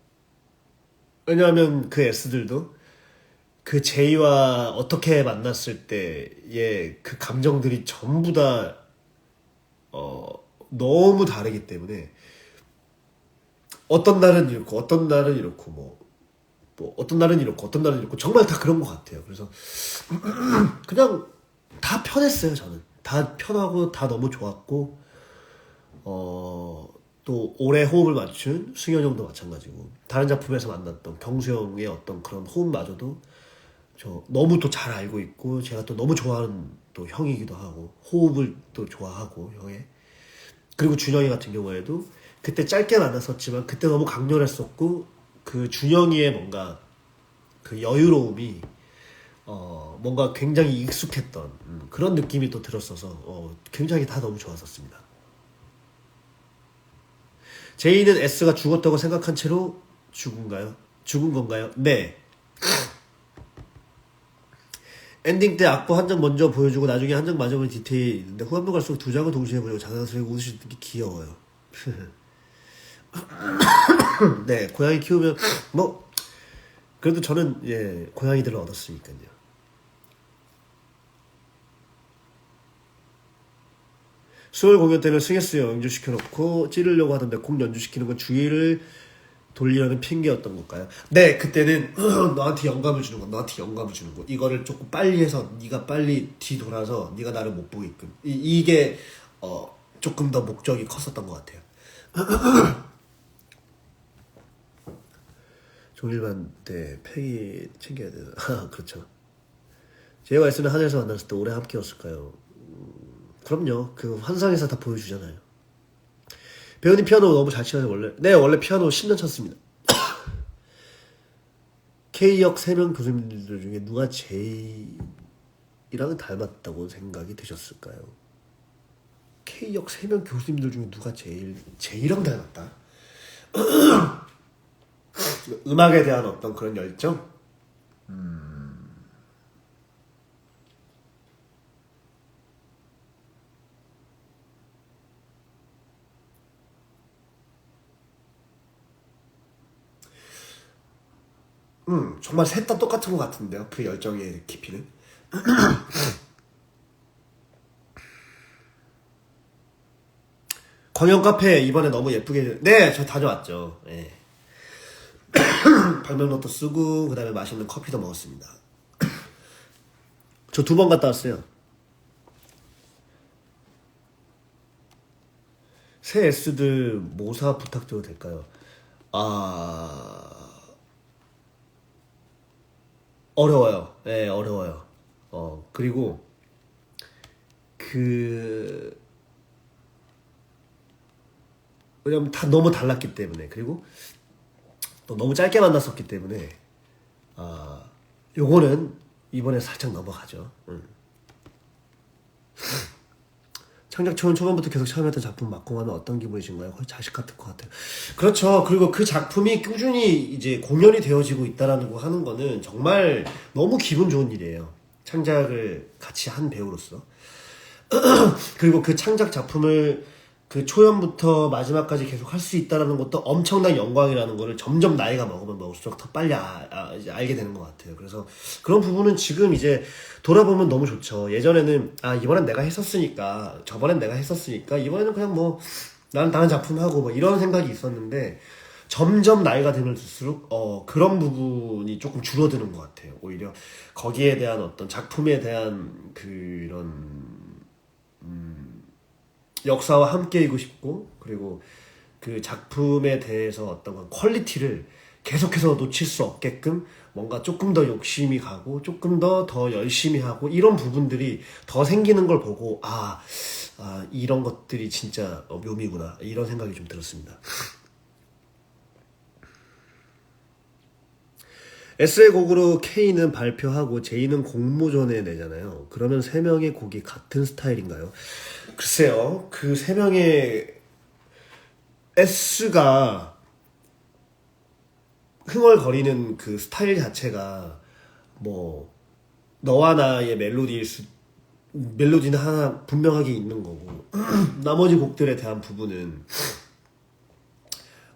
왜냐하면 그 S들도 그 제이와 어떻게 만났을 때의 그 감정들이 전부 다 너무 다르기 때문에 어떤 날은 이렇고 어떤 날은 이렇고 뭐 어떤 날은 이렇고 어떤 날은 이렇고 정말 다 그런 것 같아요. 그래서 그냥 다 편했어요. 저는 다 편하고 다 너무 좋았고 또 오래 호흡을 맞춘 승현 형도 마찬가지고 다른 작품에서 만났던 경수 형의 어떤 그런 호흡마저도 저 너무 또 잘 알고 있고 제가 또 너무 좋아하는 또 형이기도 하고 호흡을 또 좋아하고 형의 그리고 준영이 같은 경우에도 그때 짧게 만났었지만 그때 너무 강렬했었고 그 준영이의 뭔가 그 여유로움이 뭔가 굉장히 익숙했던 그런 느낌이 또 들었어서 굉장히 다 너무 좋았었습니다. 제이는 S가 죽었다고 생각한 채로 죽은가요? 죽은 건가요? 네. 엔딩 때 악보 한 장 먼저 보여주고 나중에 한 장 마지막에 디테일이 있는데 후반부 갈수록 두 장을 동시에 보여주고 자랑스럽게 웃으시는 게 귀여워요. 네, 고양이 키우면 뭐 그래도 저는 예 고양이들을 얻었으니까요. 수요일 공연 때는 스윙스요 연주시켜놓고 찌르려고 하던데 곡 연주시키는 건 주의를 돌리려는 핑계였던 걸까요? 네, 그때는 너한테 영감을 주는 거, 너한테 영감을 주는 거. 이거를 조금 빨리 해서 네가 빨리 뒤돌아서 네가 나를 못 보게끔. 이게 조금 더 목적이 컸었던 것 같아요. 종일반 때 팩이 챙겨야 되나? 그렇죠. 제이와 S는 하늘에서 만났을 때 오래 함께였을까요? 그럼요. 그 환상에서 다 보여주잖아요. 배우님 피아노 너무 잘 치나요 원래? 네, 원래 피아노 10년 쳤습니다. K역 3명 교수님들 중에 누가 제이랑 닮았다고 생각이 드셨을까요? K역 3명 교수님들 중에 누가 제이랑 닮았다? 음악에 대한 어떤 그런 열정? 정말 셋 다 똑같은 것 같은데요. 그 열정의 깊이는. 광영 카페 이번에 너무 예쁘게 네, 저 다녀왔죠. 네. 방명록도 쓰고 그 다음에 맛있는 커피도 먹었습니다. 저 2번 갔다 왔어요. 새 S들 모사 부탁드려도 될까요? 어려워요. 네, 어려워요. 그리고 그 왜냐면 다 너무 달랐기 때문에 그리고 또 너무 짧게 만났었기 때문에 요거는 이번에 살짝 넘어가죠. 창작 처음 초반부터 계속 처음했던 작품 막공하면 어떤 기분이신가요? 거의 자식 같을 것 같아요. 그렇죠. 그리고 그 작품이 꾸준히 이제 공연이 되어지고 있다라는 거 하는 거는 정말 너무 기분 좋은 일이에요. 창작을 같이 한 배우로서. 그리고 그 창작 작품을 그 초연부터 마지막까지 계속 할 수 있다라는 것도 엄청난 영광이라는 거를 점점 나이가 먹으면 먹을수록 더 빨리 이제 알게 되는 것 같아요. 그래서 그런 부분은 지금 이제 돌아보면 너무 좋죠. 예전에는 이번엔 내가 했었으니까 저번엔 내가 했었으니까 이번에는 그냥 뭐 나는 다른 작품 하고 뭐 이런 생각이 있었는데 점점 나이가 들수록 그런 부분이 조금 줄어드는 것 같아요. 오히려 거기에 대한 어떤 작품에 대한 그런 역사와 함께이고 싶고 그리고 그 작품에 대해서 어떤 퀄리티를 계속해서 놓칠 수 없게끔 뭔가 조금 더 욕심이 가고 조금 더 열심히 하고 이런 부분들이 더 생기는 걸 보고 이런 것들이 진짜 묘미구나 이런 생각이 좀 들었습니다. S의 곡으로 K는 발표하고 J는 공모전에 내잖아요. 그러면 세 명의 곡이 같은 스타일인가요? 글쎄요. 그 세 명의 S가 흥얼거리는 그 스타일 자체가 뭐 너와 나의 멜로디는 하나 분명하게 있는 거고 나머지 곡들에 대한 부분은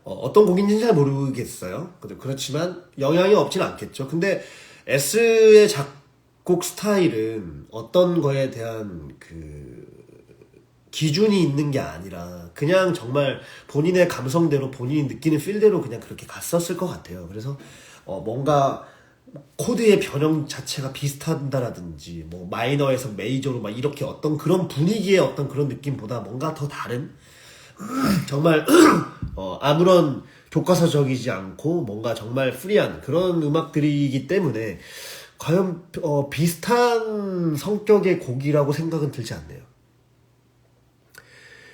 어떤 곡인지는 잘 모르겠어요. 그렇지만 영향이 없지는 않겠죠. 근데 S의 작곡 스타일은 어떤 거에 대한 그 기준이 있는 게 아니라 그냥 정말 본인의 감성대로 본인이 느끼는 필대로 그냥 그렇게 갔었을 것 같아요. 그래서 뭔가 코드의 변형 자체가 비슷한다라든지 뭐 마이너에서 메이저로 막 이렇게 어떤 그런 분위기의 어떤 그런 느낌보다 뭔가 더 다른 정말 아무런 교과서적이지 않고 뭔가 정말 프리한 그런 음악들이기 때문에 과연 비슷한 성격의 곡이라고 생각은 들지 않네요.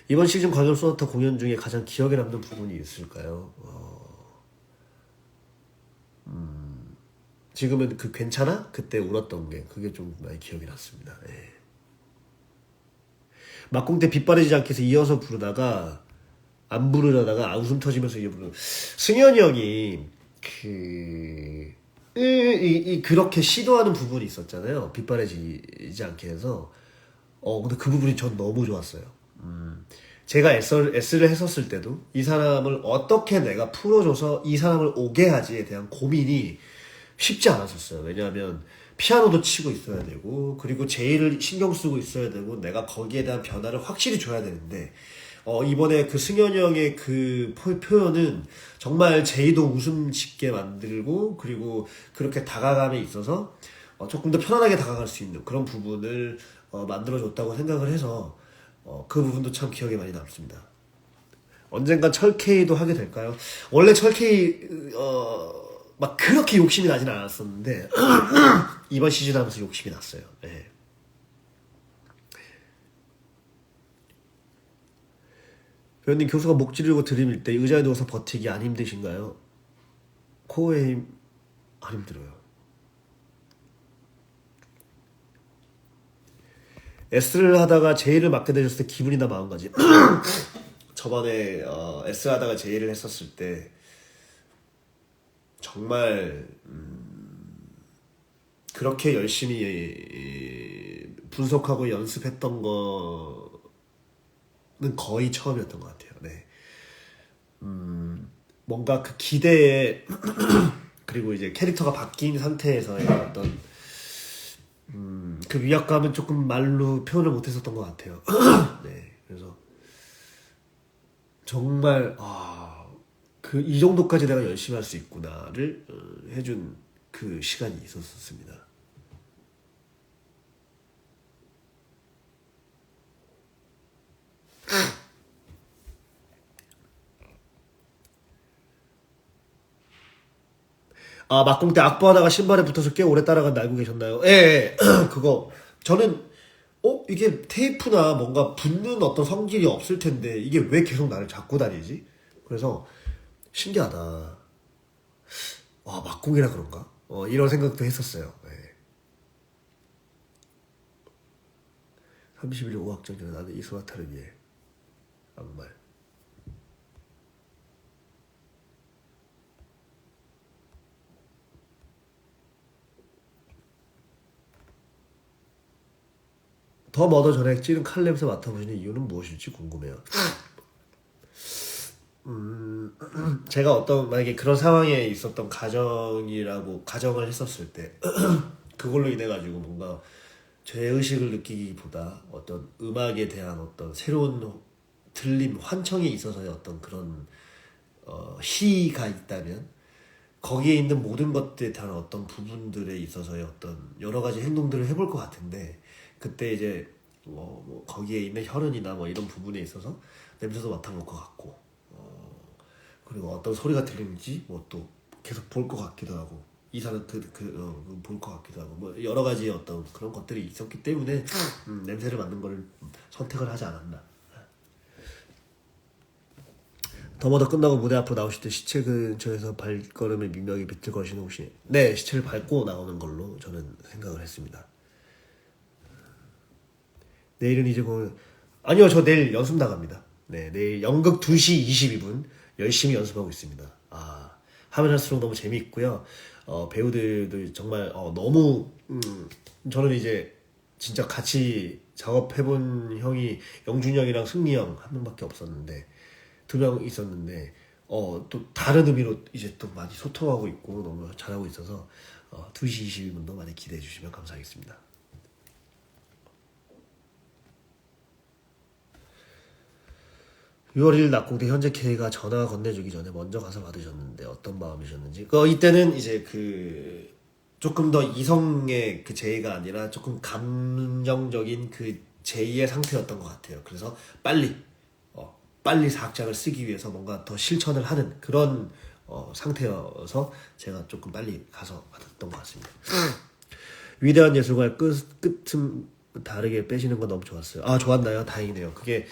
이번 시즌 광역 소나타 공연 중에 가장 기억에 남는 부분이 있을까요? 지금은 그 괜찮아? 그때 울었던 게 그게 좀 많이 기억이 났습니다. 예. 막공 때 빗바래지지 않게 해서 이어서 부르다가 안 부르려다가 웃음 터지면서 이어 부르는 승현이 형이 그렇게 시도하는 부분이 있었잖아요. 빗바래지지 않게 해서 근데 그 부분이 전 너무 좋았어요. 제가 S를 했었을 때도 이 사람을 어떻게 내가 풀어줘서 이 사람을 오게 하지에 대한 고민이 쉽지 않았었어요. 왜냐하면 피아노도 치고 있어야 되고 그리고 제이를 신경 쓰고 있어야 되고 내가 거기에 대한 변화를 확실히 줘야 되는데 이번에 그 승현이 형의 그 표현은 정말 제이도 웃음 짓게 만들고 그리고 그렇게 다가감에 있어서 조금 더 편안하게 다가갈 수 있는 그런 부분을 만들어줬다고 생각을 해서 그 부분도 참 기억에 많이 남습니다. 언젠간 철K도 하게 될까요? 원래 철K 막 그렇게 욕심이 나진 않았었는데 이번 시즌 하면서 욕심이 났어요. 네. 배우님 교수가 목 찌르고 들이밀 때 의자에 누워서 버티기 안 힘드신가요? 코어에 힘 안 힘들어요. S를 하다가 J를 맡게 되셨을 때 기분이나 마음가짐 저번에 S 하다가 J를 했었을 때 정말 그렇게 열심히 분석하고 연습했던 거는 거의 처음이었던 것 같아요. 네. 뭔가 그 기대에 그리고 이제 캐릭터가 바뀐 상태에서의 어떤 그 위압감은 조금 말로 표현을 못했었던 것 같아요. 네, 그래서 정말 그 이 정도까지 내가 열심히 할 수 있구나를 해준 그 시간이 있었습니다. 막공 때 악보하다가 신발에 붙어서 꽤 오래 따라간 날 알고 계셨나요? 예. 그거 저는 이게 테이프나 뭔가 붙는 어떤 성질이 없을 텐데 이게 왜 계속 나를 잡고 다니지? 그래서 신기하다. 막공이라 그런가? 이런 생각도 했었어요. 예. 31일 5학점 전에 나는 이 소나타를 위해 아무 말. 더 머더 전에 찌른 칼 냄새 맡아보시는 이유는 무엇일지 궁금해요. 제가 만약에 그런 상황에 있었던 가정을 했었을 때 그걸로 인해 가지고 뭔가 죄의식을 느끼기보다 어떤 음악에 대한 어떤 새로운 들림, 환청에 있어서의 어떤 그런 희가 있다면 거기에 있는 모든 것들에 대한 어떤 부분들에 있어서의 어떤 여러 가지 행동들을 해볼 것 같은데 그때 이제 뭐 거기에 있는 혈흔이나 뭐 이런 부분에 있어서 냄새도 맡아볼 것 같고 그리고 어떤 소리가 들리는지 뭐 또 계속 볼 것 같기도 하고 이 사람 볼 것 같기도 하고 뭐 여러 가지 어떤 그런 것들이 있었기 때문에 냄새를 맡는 거를 선택을 하지 않았나. 더머더 끝나고 무대 앞으로 나오실 때 시체 근처에서 발걸음을 미묘하게 비틀거리시는 혹시 네 시체를 밟고 나오는 걸로 저는 생각을 했습니다. 내일은 이제 아니요 저 내일 연습 나갑니다. 네 내일 연극 2시 22분 열심히 연습하고 있습니다. 하면 할수록 너무 재미있고요. 배우들도 정말 너무 저는 이제 진짜 같이 작업해본 형이 영준이 형이랑 승리 형 한 명밖에 없었는데 2명 있었는데 또 다른 의미로 이제 또 많이 소통하고 있고 너무 잘하고 있어서 2시 22분도 많이 기대해 주시면 감사하겠습니다. 6월 1일 낙공대 현재 K가 전화 건네주기 전에 먼저 가서 받으셨는데 어떤 마음이셨는지 이때는 이제 조금 더 이성의 그 제의가 아니라 조금 감정적인 그 제의의 상태였던 것 같아요. 그래서 빨리 사학장을 쓰기 위해서 뭔가 더 실천을 하는 그런 상태여서 제가 조금 빨리 가서 받았던 것 같습니다. 위대한 예술가의 끝은 다르게 빼시는 건 너무 좋았어요. 좋았나요? 다행이네요. 그게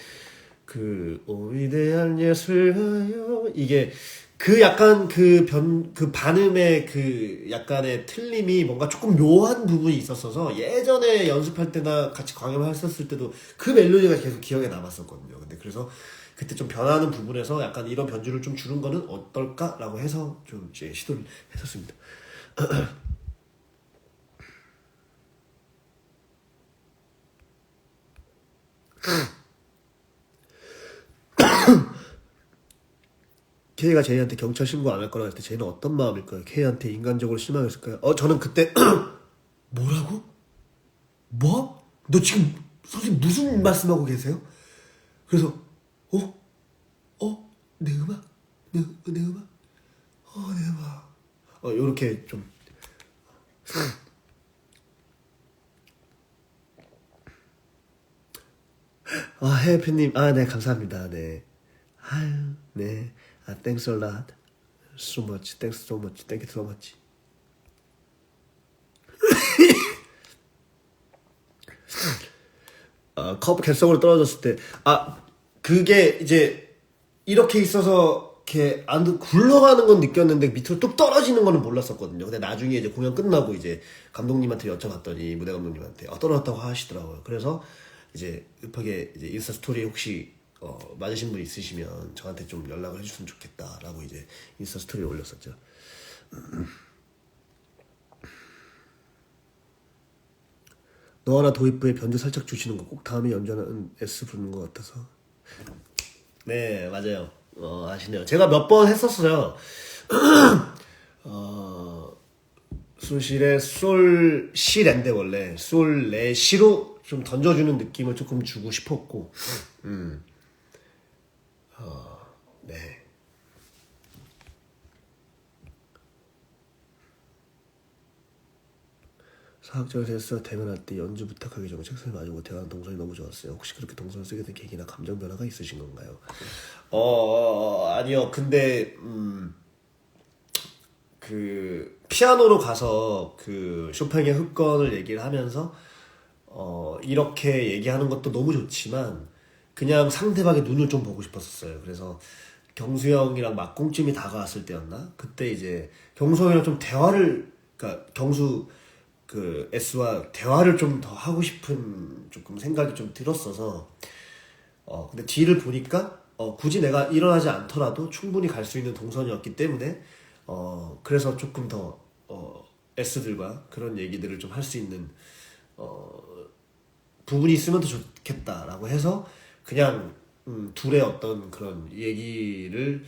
위대한 예술가요 이게 약간 반음의 약간의 틀림이 뭔가 조금 묘한 부분이 있었어서 예전에 연습할 때나 같이 강연했었을 때도 그 멜로디가 계속 기억에 남았었거든요. 근데 그래서 그때 좀 변하는 부분에서 약간 이런 변주를 좀 주는 거는 어떨까라고 해서 좀 이제 시도를 했었습니다. K가 제이한테 경찰 신고 안 할 거라고 했을 때 제이는 어떤 마음일까요? K한테 인간적으로 실망했을까요? 저는 그때 뭐라고? 뭐? 너 지금 선생님 무슨 말씀하고 계세요? 그래서 내 음악? 내 음악? 내 음악 요렇게 좀 해피님 네 감사합니다. 네 아유 네 thanks a lot so much thanks so much thank you so much. 컵 객석으로 떨어졌을 때 그게 이제 이렇게 있어서 이렇게 안 굴러가는 건 느꼈는데 밑으로 뚝 떨어지는 거는 몰랐었거든요. 근데 나중에 이제 공연 끝나고 이제 감독님한테 여쭤봤더니 무대 감독님한테 떨어졌다고 하시더라고요. 그래서 이제 급하게 이제 인스타 스토리 혹시 맞으신 분 있으시면 저한테 좀 연락을 해주시면 좋겠다라고 이제 인스타 스토리에 올렸었죠. 너하나 도입부에 변주 살짝 주시는 거 꼭 다음에 연주하는 S 부르는 것 같아서. 네 맞아요. 아시네요. 제가 몇 번 했었어요. 솔시레 솔시랜데 원래 솔레시로 좀 던져주는 느낌을 조금 주고 싶었고 네. 사학절에서 했어 대면할 때 연주 부탁하기 전에 책상을 마주보고 대화하는 동선이 너무 좋았어요. 혹시 그렇게 동선을 쓰게 된 계기나 감정 변화가 있으신 건가요? 아니요. 근데 피아노로 가서 쇼팽의 흑건을 얘기를 하면서 이렇게 얘기하는 것도 너무 좋지만 그냥 상대방의 눈을 좀 보고 싶었었어요. 그래서 경수 형이랑 막공쯤이 다가왔을 때였나? 그때 이제 경수 형이랑 좀 대화를 그러니까 경수 S와 대화를 좀 더 하고 싶은 조금 생각이 좀 들었어서 근데 뒤를 보니까 굳이 내가 일어나지 않더라도 충분히 갈 수 있는 동선이었기 때문에 그래서 조금 더 S들과 그런 얘기들을 좀 할 수 있는 부분이 있으면 더 좋겠다라고 해서 그냥 둘의 어떤 그런 얘기를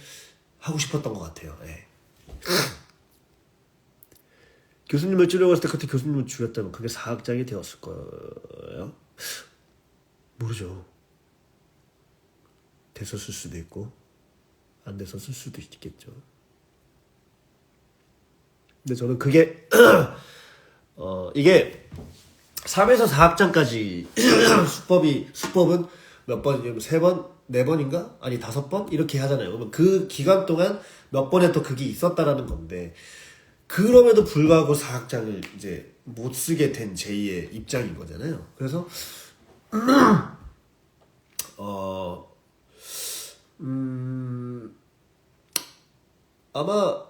하고 싶었던 것 같아요. 네. 교수님을 찌르고 했을 때 그때 교수님을 죽였다면 그게 사학장이 되었을 거예요? 모르죠. 됐었을 수도 있고 안 됐었을 수도 있겠죠. 근데 저는 그게 이게 3에서 4학장까지 수법은 몇 번이냐면 3번, 4번인가? 아니 5번? 이렇게 하잖아요. 그러면 그 기간 동안 몇 번에 또 그게 있었다라는 건데 그럼에도 불구하고 4학장을 이제 못 쓰게 된 제2의 입장인 거잖아요. 그래서 아마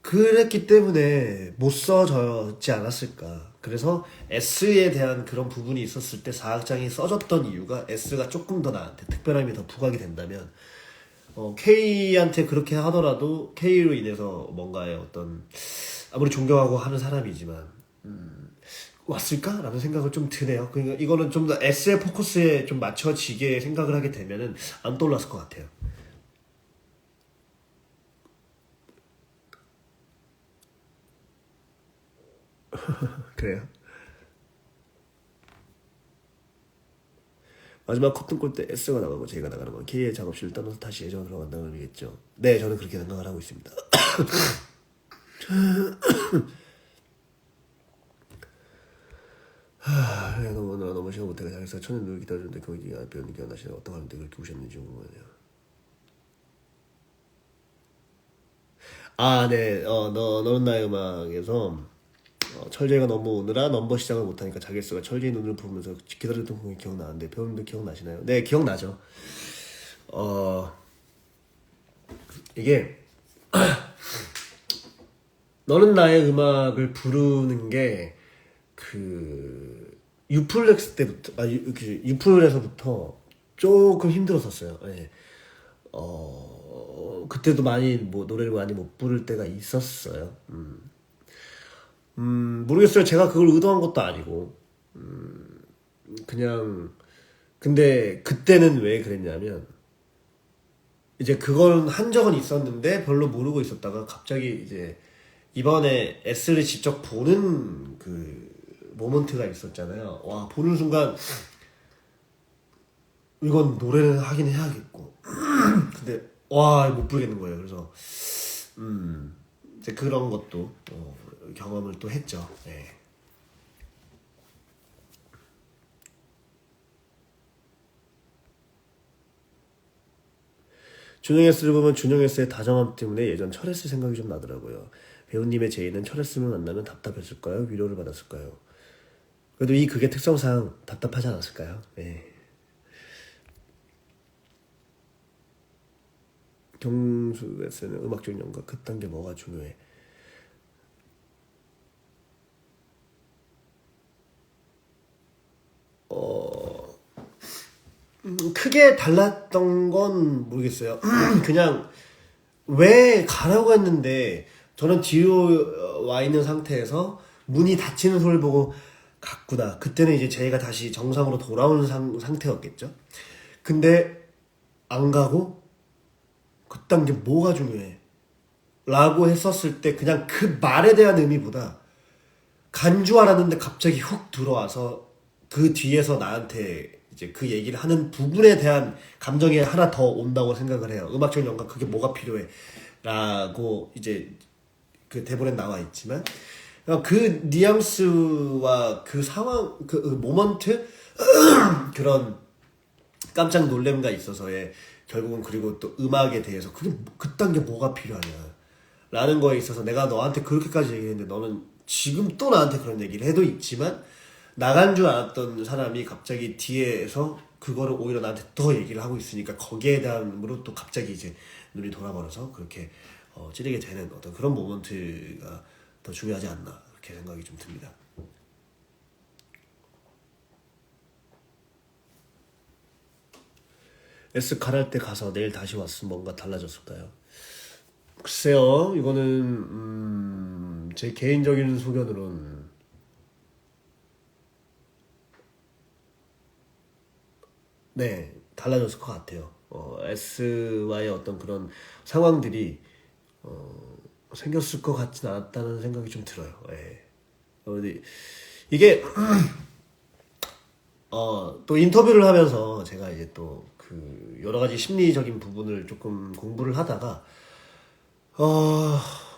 그랬기 때문에 못 써졌지 않았을까. 그래서 S에 대한 그런 부분이 있었을 때 사악장이 써졌던 이유가 S가 조금 더 나한테 특별함이 더 부각이 된다면 K한테 그렇게 하더라도 K로 인해서 뭔가의 어떤 아무리 존경하고 하는 사람이지만 왔을까라는 생각을 좀 드네요. 그러니까 이거는 좀 더 S의 포커스에 좀 맞춰지게 생각을 하게 되면은 안 떠올랐을 것 같아요. 그래요. 마지막 커튼 콜 때 S가 나가고 J가 나가는 건 K의 작업실을 떠나서 다시 예전으로 간다는 의미겠죠. 네, 저는 그렇게 생각을 하고 있습니다. 너무 시간 못해가 자기가 천년 누를 기다려주는데 거기가 배우는 기억나시나요? 어떤 가는데 그렇게 오셨는지 궁금하네요. 아, 네. 너는 나의 음악에서 철제가 너무 오느라 넘버 시작을 못하니까 자기스가 철제의 눈을 보면서 기다렸던 공이 기억나는데 배우님도 기억나시나요? 네, 기억나죠. 어, 이게 너는 나의 음악을 부르는 게 그 유플렉스 때부터 유플에서부터 조금 힘들었었어요. 예. 그때도 많이 뭐 노래를 많이 못 부를 때가 있었어요. 모르겠어요. 제가 그걸 의도한 것도 아니고 그냥 근데 그때는 왜 그랬냐면 이제 그건 한 적은 있었는데 별로 모르고 있었다가 갑자기 이제 이번에 S를 직접 보는 그 모먼트가 있었잖아요. 와, 보는 순간 이건 노래는 하긴 해야겠고 근데 와, 못 부르겠는 거예요. 그래서 이제 그런 것도 경험을 또 했죠. 네. 준영 S를 보면 준영 S의 다정함 때문에 예전 철 S 생각이 좀 나더라고요. 배우님의 제이는 철 S를 만나면 답답했을까요? 위로를 받았을까요? 그래도 이 극의 특성상 답답하지 않았을까요? 네. 경수 S는 음악적 연관 그딴 게 뭐가 중요해? 크게 달랐던 건 모르겠어요. 그냥 왜 가라고 했는데 저는 뒤로 와 있는 상태에서 문이 닫히는 소리를 보고 갔구나. 그때는 이제 제가 다시 정상으로 돌아오는 상태였겠죠. 근데 안 가고 그딴 게 뭐가 중요해? 라고 했었을 때 그냥 그 말에 대한 의미보다 간 줄 알았는데 갑자기 훅 들어와서 그 뒤에서 나한테 이제 그 얘기를 하는 부분에 대한 감정이 하나 더 온다고 생각을 해요. 음악적 연관 그게 뭐가 필요해? 라고 이제 그 대본에 나와 있지만 그 뉘앙스와 그 상황 그 모먼트 그런 깜짝 놀램과 있어서의 결국은 그리고 또 음악에 대해서 그게 그딴 게 뭐가 필요하냐 라는 거에 있어서 내가 너한테 그렇게까지 얘기했는데 너는 지금 또 나한테 그런 얘기를 해도 있지만 나간 줄 알았던 사람이 갑자기 뒤에서 그거를 오히려 나한테 더 얘기를 하고 있으니까 거기에 대한으로 또 갑자기 이제 눈이 돌아버려서 그렇게 찌르게 되는 어떤 그런 모먼트가 더 중요하지 않나 그렇게 생각이 좀 듭니다. S 갈할 때 가서 내일 다시 왔으면 뭔가 달라졌을까요? 글쎄요, 이거는 제 개인적인 소견으로는 네 달라졌을 것 같아요. S와의 어떤 그런 상황들이 생겼을 것 같진 않았다는 생각이 좀 들어요. 예. 근데 이게 또 인터뷰를 하면서 제가 이제 또 그 여러 가지 심리적인 부분을 조금 공부를 하다가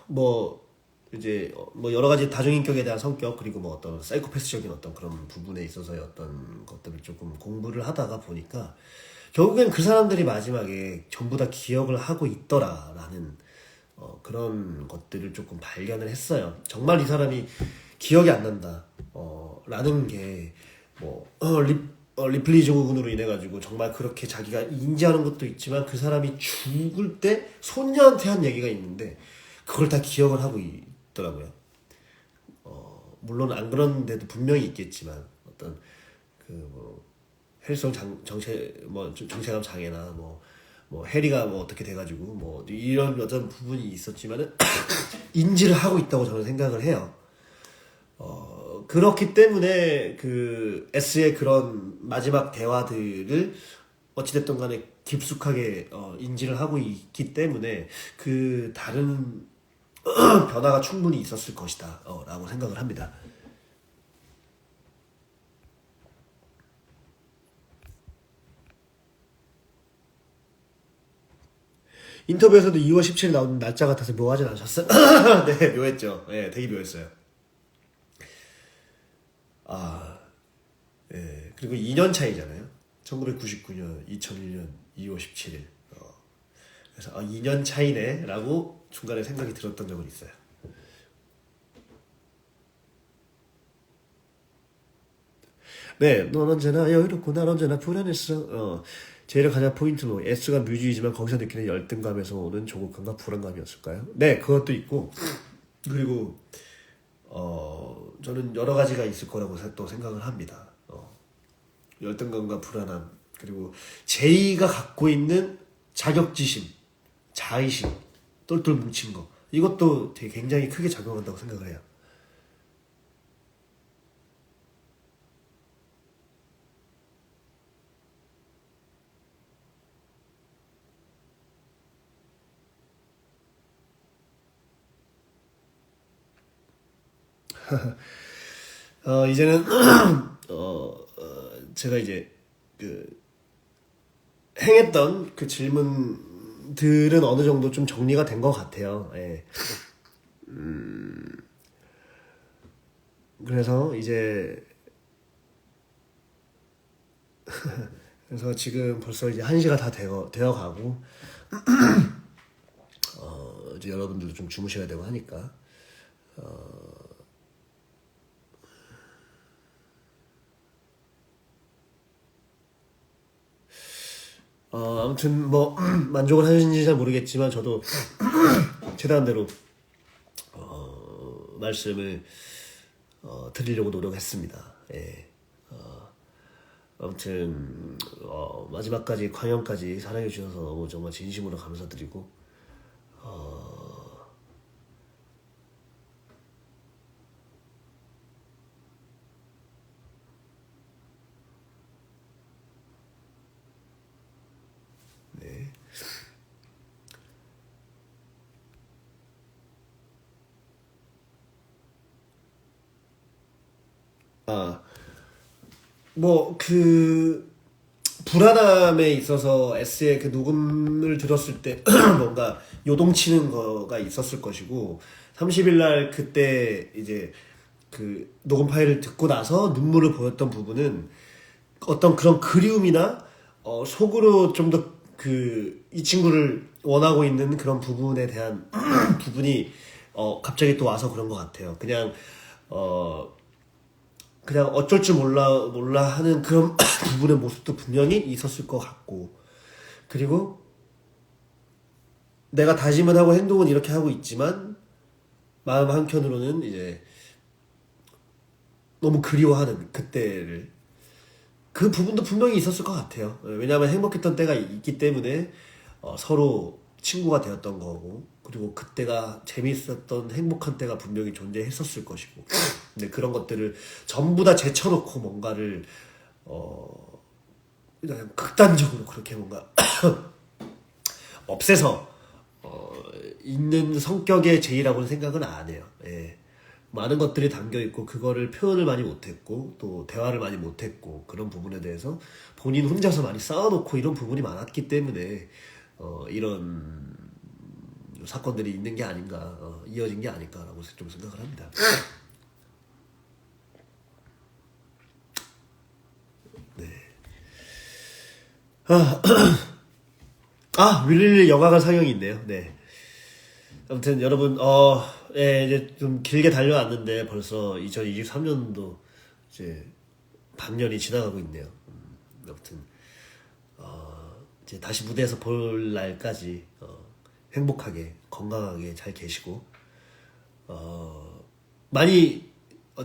뭐 이제 뭐 여러 가지 다중인격에 대한 성격 그리고 뭐 어떤 사이코패스적인 어떤 그런 부분에 있어서의 어떤 것들을 조금 공부를 하다가 보니까 결국엔 그 사람들이 마지막에 전부 다 기억을 하고 있더라라는 그런 것들을 조금 발견을 했어요. 정말 이 사람이 기억이 안 난다 라는 게 뭐 리플리 증후군으로 인해 가지고 정말 그렇게 자기가 인지하는 것도 있지만 그 사람이 죽을 때 손녀한테 한 얘기가 있는데 그걸 다 기억을 하고 있더라고요. 물론 안 그런 데도 분명히 있겠지만 어떤 그뭐 혈성 정체 뭐 정체감 장애나 뭐 해리가 뭐 어떻게 돼가지고 뭐 이런 어떤 부분이 있었지만은 인지를 하고 있다고 저는 생각을 해요. 그렇기 때문에 그 S의 그런 마지막 대화들을 어찌됐든 간에 깊숙하게 인지를 하고 있기 때문에 그 다른 변화가 충분히 있었을 것이다 라고 생각을 합니다. 인터뷰에서도 2월 17일 나오는 날짜 같아서 묘하진 않으셨어요? 네, 묘했죠. 네, 되게 묘했어요. 아, 예. 그리고 2년 차이잖아요. 1999년, 2001년 2월 17일. 그래서 2년 차이네 라고 중간에 생각이 들었던 적은 있어요. 네, 넌 언제나 여유롭고 난 언제나 불안했어. 제일 가장 포인트는 S가 뮤즈이지만 거기서 느끼는 열등감에서 오는 조급감과 불안감이었을까요? 네, 그것도 있고 그리고 저는 여러 가지가 있을 거라고 또 생각을 합니다. 열등감과 불안함 그리고 제이가 갖고 있는 자격지심, 자의심, 똘똘 뭉친 거 이것도 되게 굉장히 크게 작용한다고 생각을 해요. 이제는 제가 이제 그 행했던 그 질문들은 어느 정도 좀 정리가 된 것 같아요. 예. 그래서 이제 그래서 지금 벌써 이제 1시가 다 되어 가고 이제 여러분들도 좀 주무셔야 되고 하니까 아무튼 뭐 만족을 하시는지 잘 모르겠지만 저도 최대한대로 말씀을 드리려고 노력했습니다. 예. 아무튼 마지막까지 광영까지 사랑해 주셔서 너무 정말 진심으로 감사드리고 네. 뭐 그 불안함에 있어서 S의 그 녹음을 들었을 때 뭔가 요동치는 거가 있었을 것이고 30일 날 그때 이제 그 녹음 파일을 듣고 나서 눈물을 보였던 부분은 어떤 그런 그리움이나 속으로 좀 더 그 이 친구를 원하고 있는 그런 부분에 대한 부분이 갑자기 또 와서 그런 것 같아요. 그냥 어쩔 줄 몰라 하는 그런 부분의 모습도 분명히 있었을 것 같고 그리고 내가 다짐은 하고 행동은 이렇게 하고 있지만 마음 한켠으로는 이제 너무 그리워하는 그때를 그 부분도 분명히 있었을 것 같아요. 왜냐하면 행복했던 때가 있기 때문에 서로 친구가 되었던 거고 그리고 그때가 재밌었던 행복한 때가 분명히 존재했었을 것이고 근데 그런 것들을 전부 다 제쳐놓고 뭔가를 그냥 극단적으로 그렇게 뭔가 없애서 있는 성격의 제이라고는 생각은 안 해요. 예. 많은 것들이 담겨 있고 그거를 표현을 많이 못했고 또 대화를 많이 못했고 그런 부분에 대해서 본인 혼자서 많이 쌓아놓고 이런 부분이 많았기 때문에 이런 사건들이 있는 게 아닌가 이어진 게 아닐까라고 좀 생각을 합니다. 네. 윌리 영화관 상영이 있네요. 네. 아무튼 여러분 예, 이제 좀 길게 달려왔는데 벌써 2023년도 이제 반년이 지나가고 있네요. 아무튼 이제 다시 무대에서 볼 날까지 행복하게 건강하게 잘 계시고 많이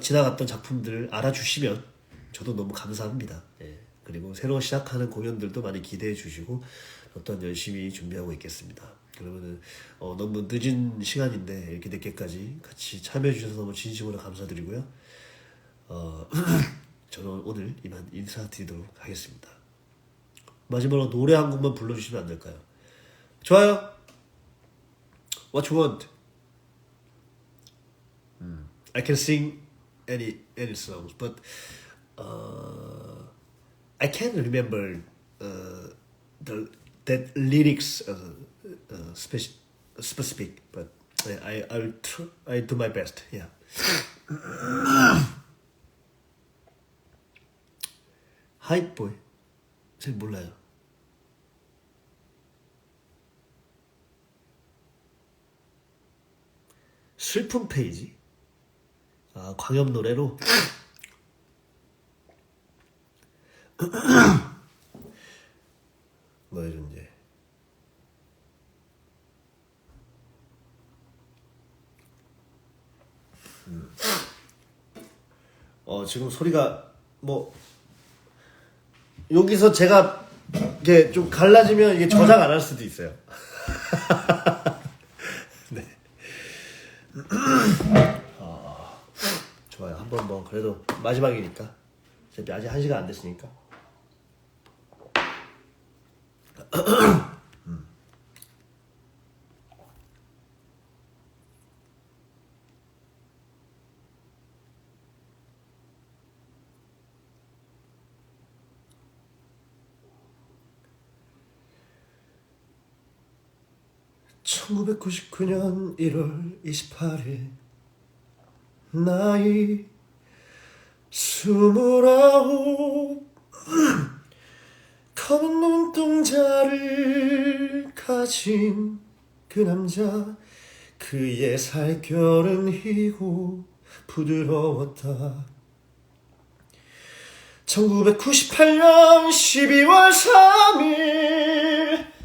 지나갔던 작품들을 알아주시면 저도 너무 감사합니다. 예. 그리고 새로 시작하는 공연들도 많이 기대해 주시고 어떤 열심히 준비하고 있겠습니다. 그러면은 너무 늦은 시간인데 이렇게 늦게까지 같이 참여해 주셔서 너무 진심으로 감사드리고요. 저는 오늘 이만 인사드리도록 하겠습니다. 마지막으로 노래 한 곡만 불러주시면 안 될까요? 좋아요. What you want? I can sing any songs, but I can't remember that lyrics specific, but I do my best. Yeah. Hype boy. 잘 몰라요. 슬픈 페이지? 광염 노래로? 너의 존재. 지금 소리가 여기서 제가 이게 좀 갈라지면 이게 저장 안 할 수도 있어요. 네. 좋아요. 한번 그래도 마지막이니까 아직 1시간 안 됐으니까. 1999년 1월 28일 나이 29 검은 눈동자를 가진 그 남자 그의 살결은 희고 부드러웠다 1998년 12월 3일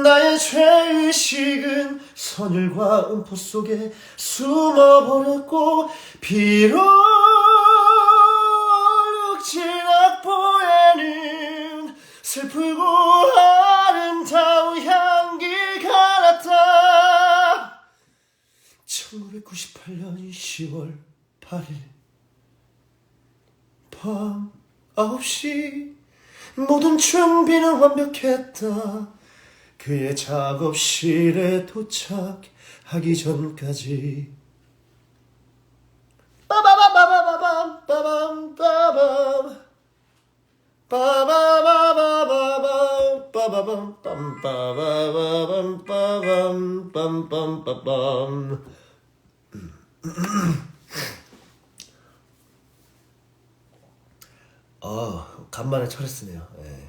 나의 죄의식은 선율과 음포 속에 숨어버렸고 비록 룩진 악보에는 슬프고 아름다운 향기가 났다 1998년 10월 8일 밤 9시 모든 준비는 완벽했다 그의 작업실에 도착하기 전까지 빠바바바바밤 빠밤 빠밤 빠바바바바밤 빠바밤 빰빠바바밤 빠밤 빰빰빠밤 간만에 철을 쓰네요. 예.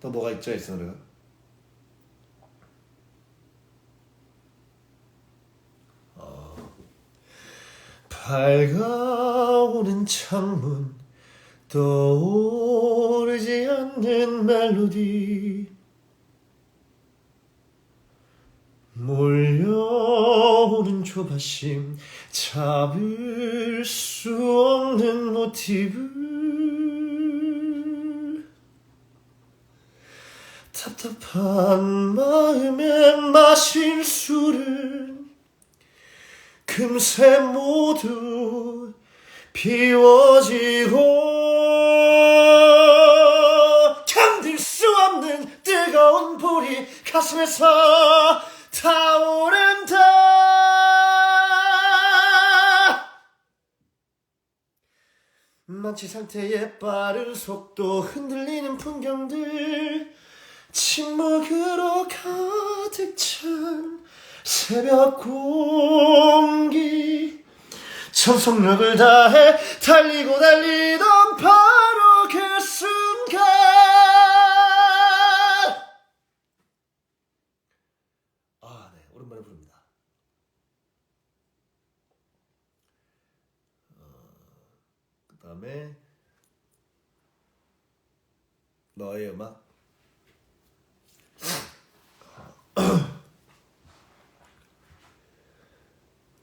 또 뭐가 있죠, 이 노래가? 밝아오는 창문 떠오르지 않는 멜로디 몰려오는 조바심 잡을 수 없는 모티브 답답한 마음에 마실 술은 금세 모두 비워지고 견딜 수 없는 뜨거운 불이 가슴에서 타오른다 만취 상태의 빠른 속도 흔들리는 풍경들 침묵으로 가득 찬 새벽 공기 전속력을 다해 달리고 달리던 바로 그 순간 너의 음악.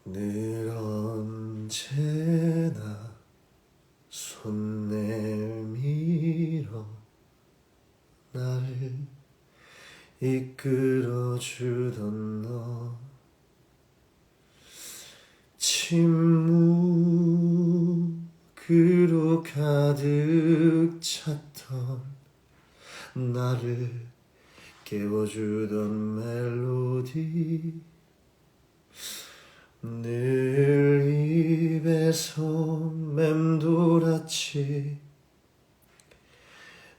늘 언제나 손 내밀어 나를 이끌어주던 너, 침묵으로 가득 찼던 나를 깨워주던 멜로디, 늘 입에서 맴돌았지.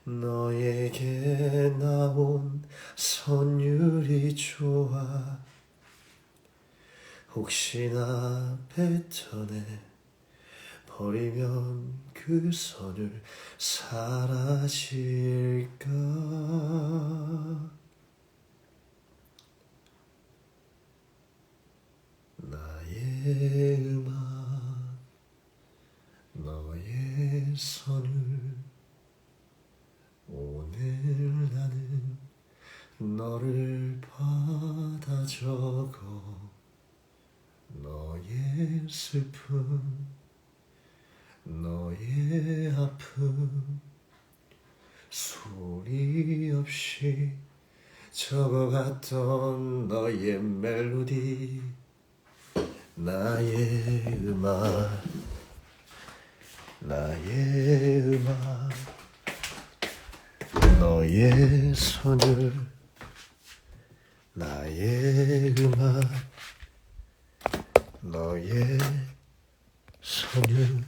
너에게 나온 선율이 좋아. 혹시나 뱉어내 버리면 그 선율 사라질까. 나의 음악, 너의 선율, 오늘 나는 너를 받아 적어. 너의 슬픔, 너의 아픔, 소리 없이 적어갔던 너의 멜로디. 나의 음악, 나의 음악, 너의 손을. 나의 음악, 너의 손을.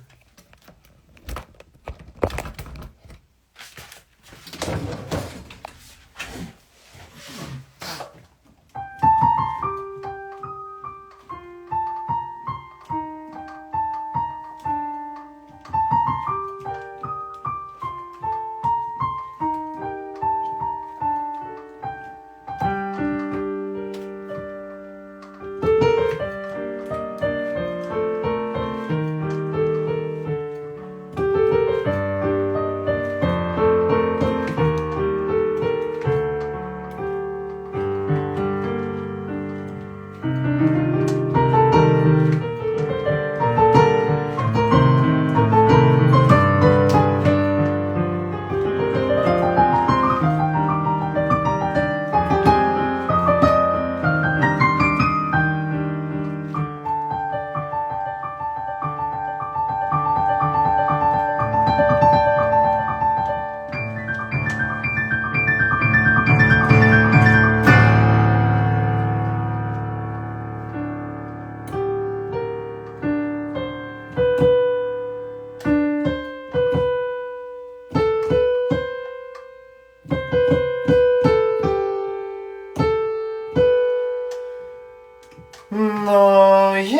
너의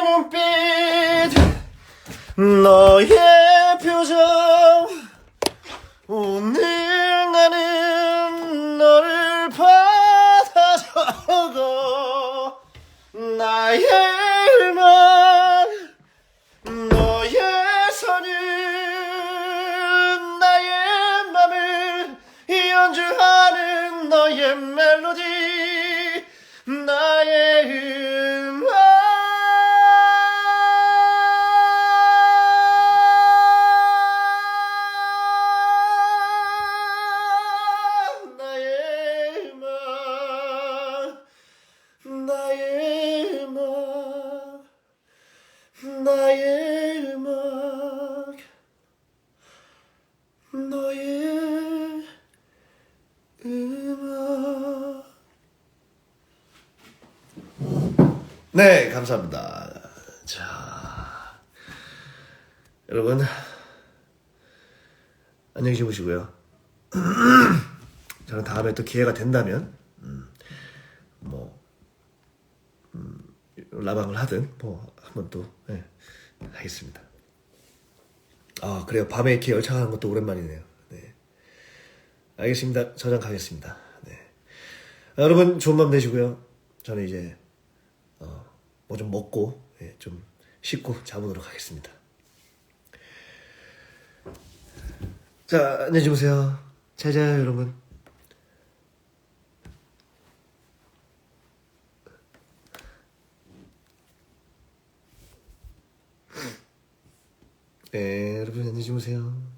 눈빛, 너의 표정, 오늘 나는 너를 받아 적어. 나의 음악, 너의 선율, 나의 맘을 연주하는 너의 멜로디. 나의 음악, 나의 음악, 나의 음악, 나의 음악, 너의 음악. 네, 감사합니다. 자, 여러분 안녕히 주무시고요. 저는 다음에 또 기회가 된다면 라방을 하든 한번 또 하겠습니다. 아, 그래요. 밤에 이렇게 열창하는 것도 오랜만이네요. 네, 알겠습니다. 저장 가겠습니다. 네, 여러분 좋은 밤 되시고요. 저는 이제 뭐 좀 먹고 좀 씻고 자보도록 하겠습니다. 자, 안녕히 주무세요. 잘 자요, 여러분. 네, 여러분 안녕히 주무세요.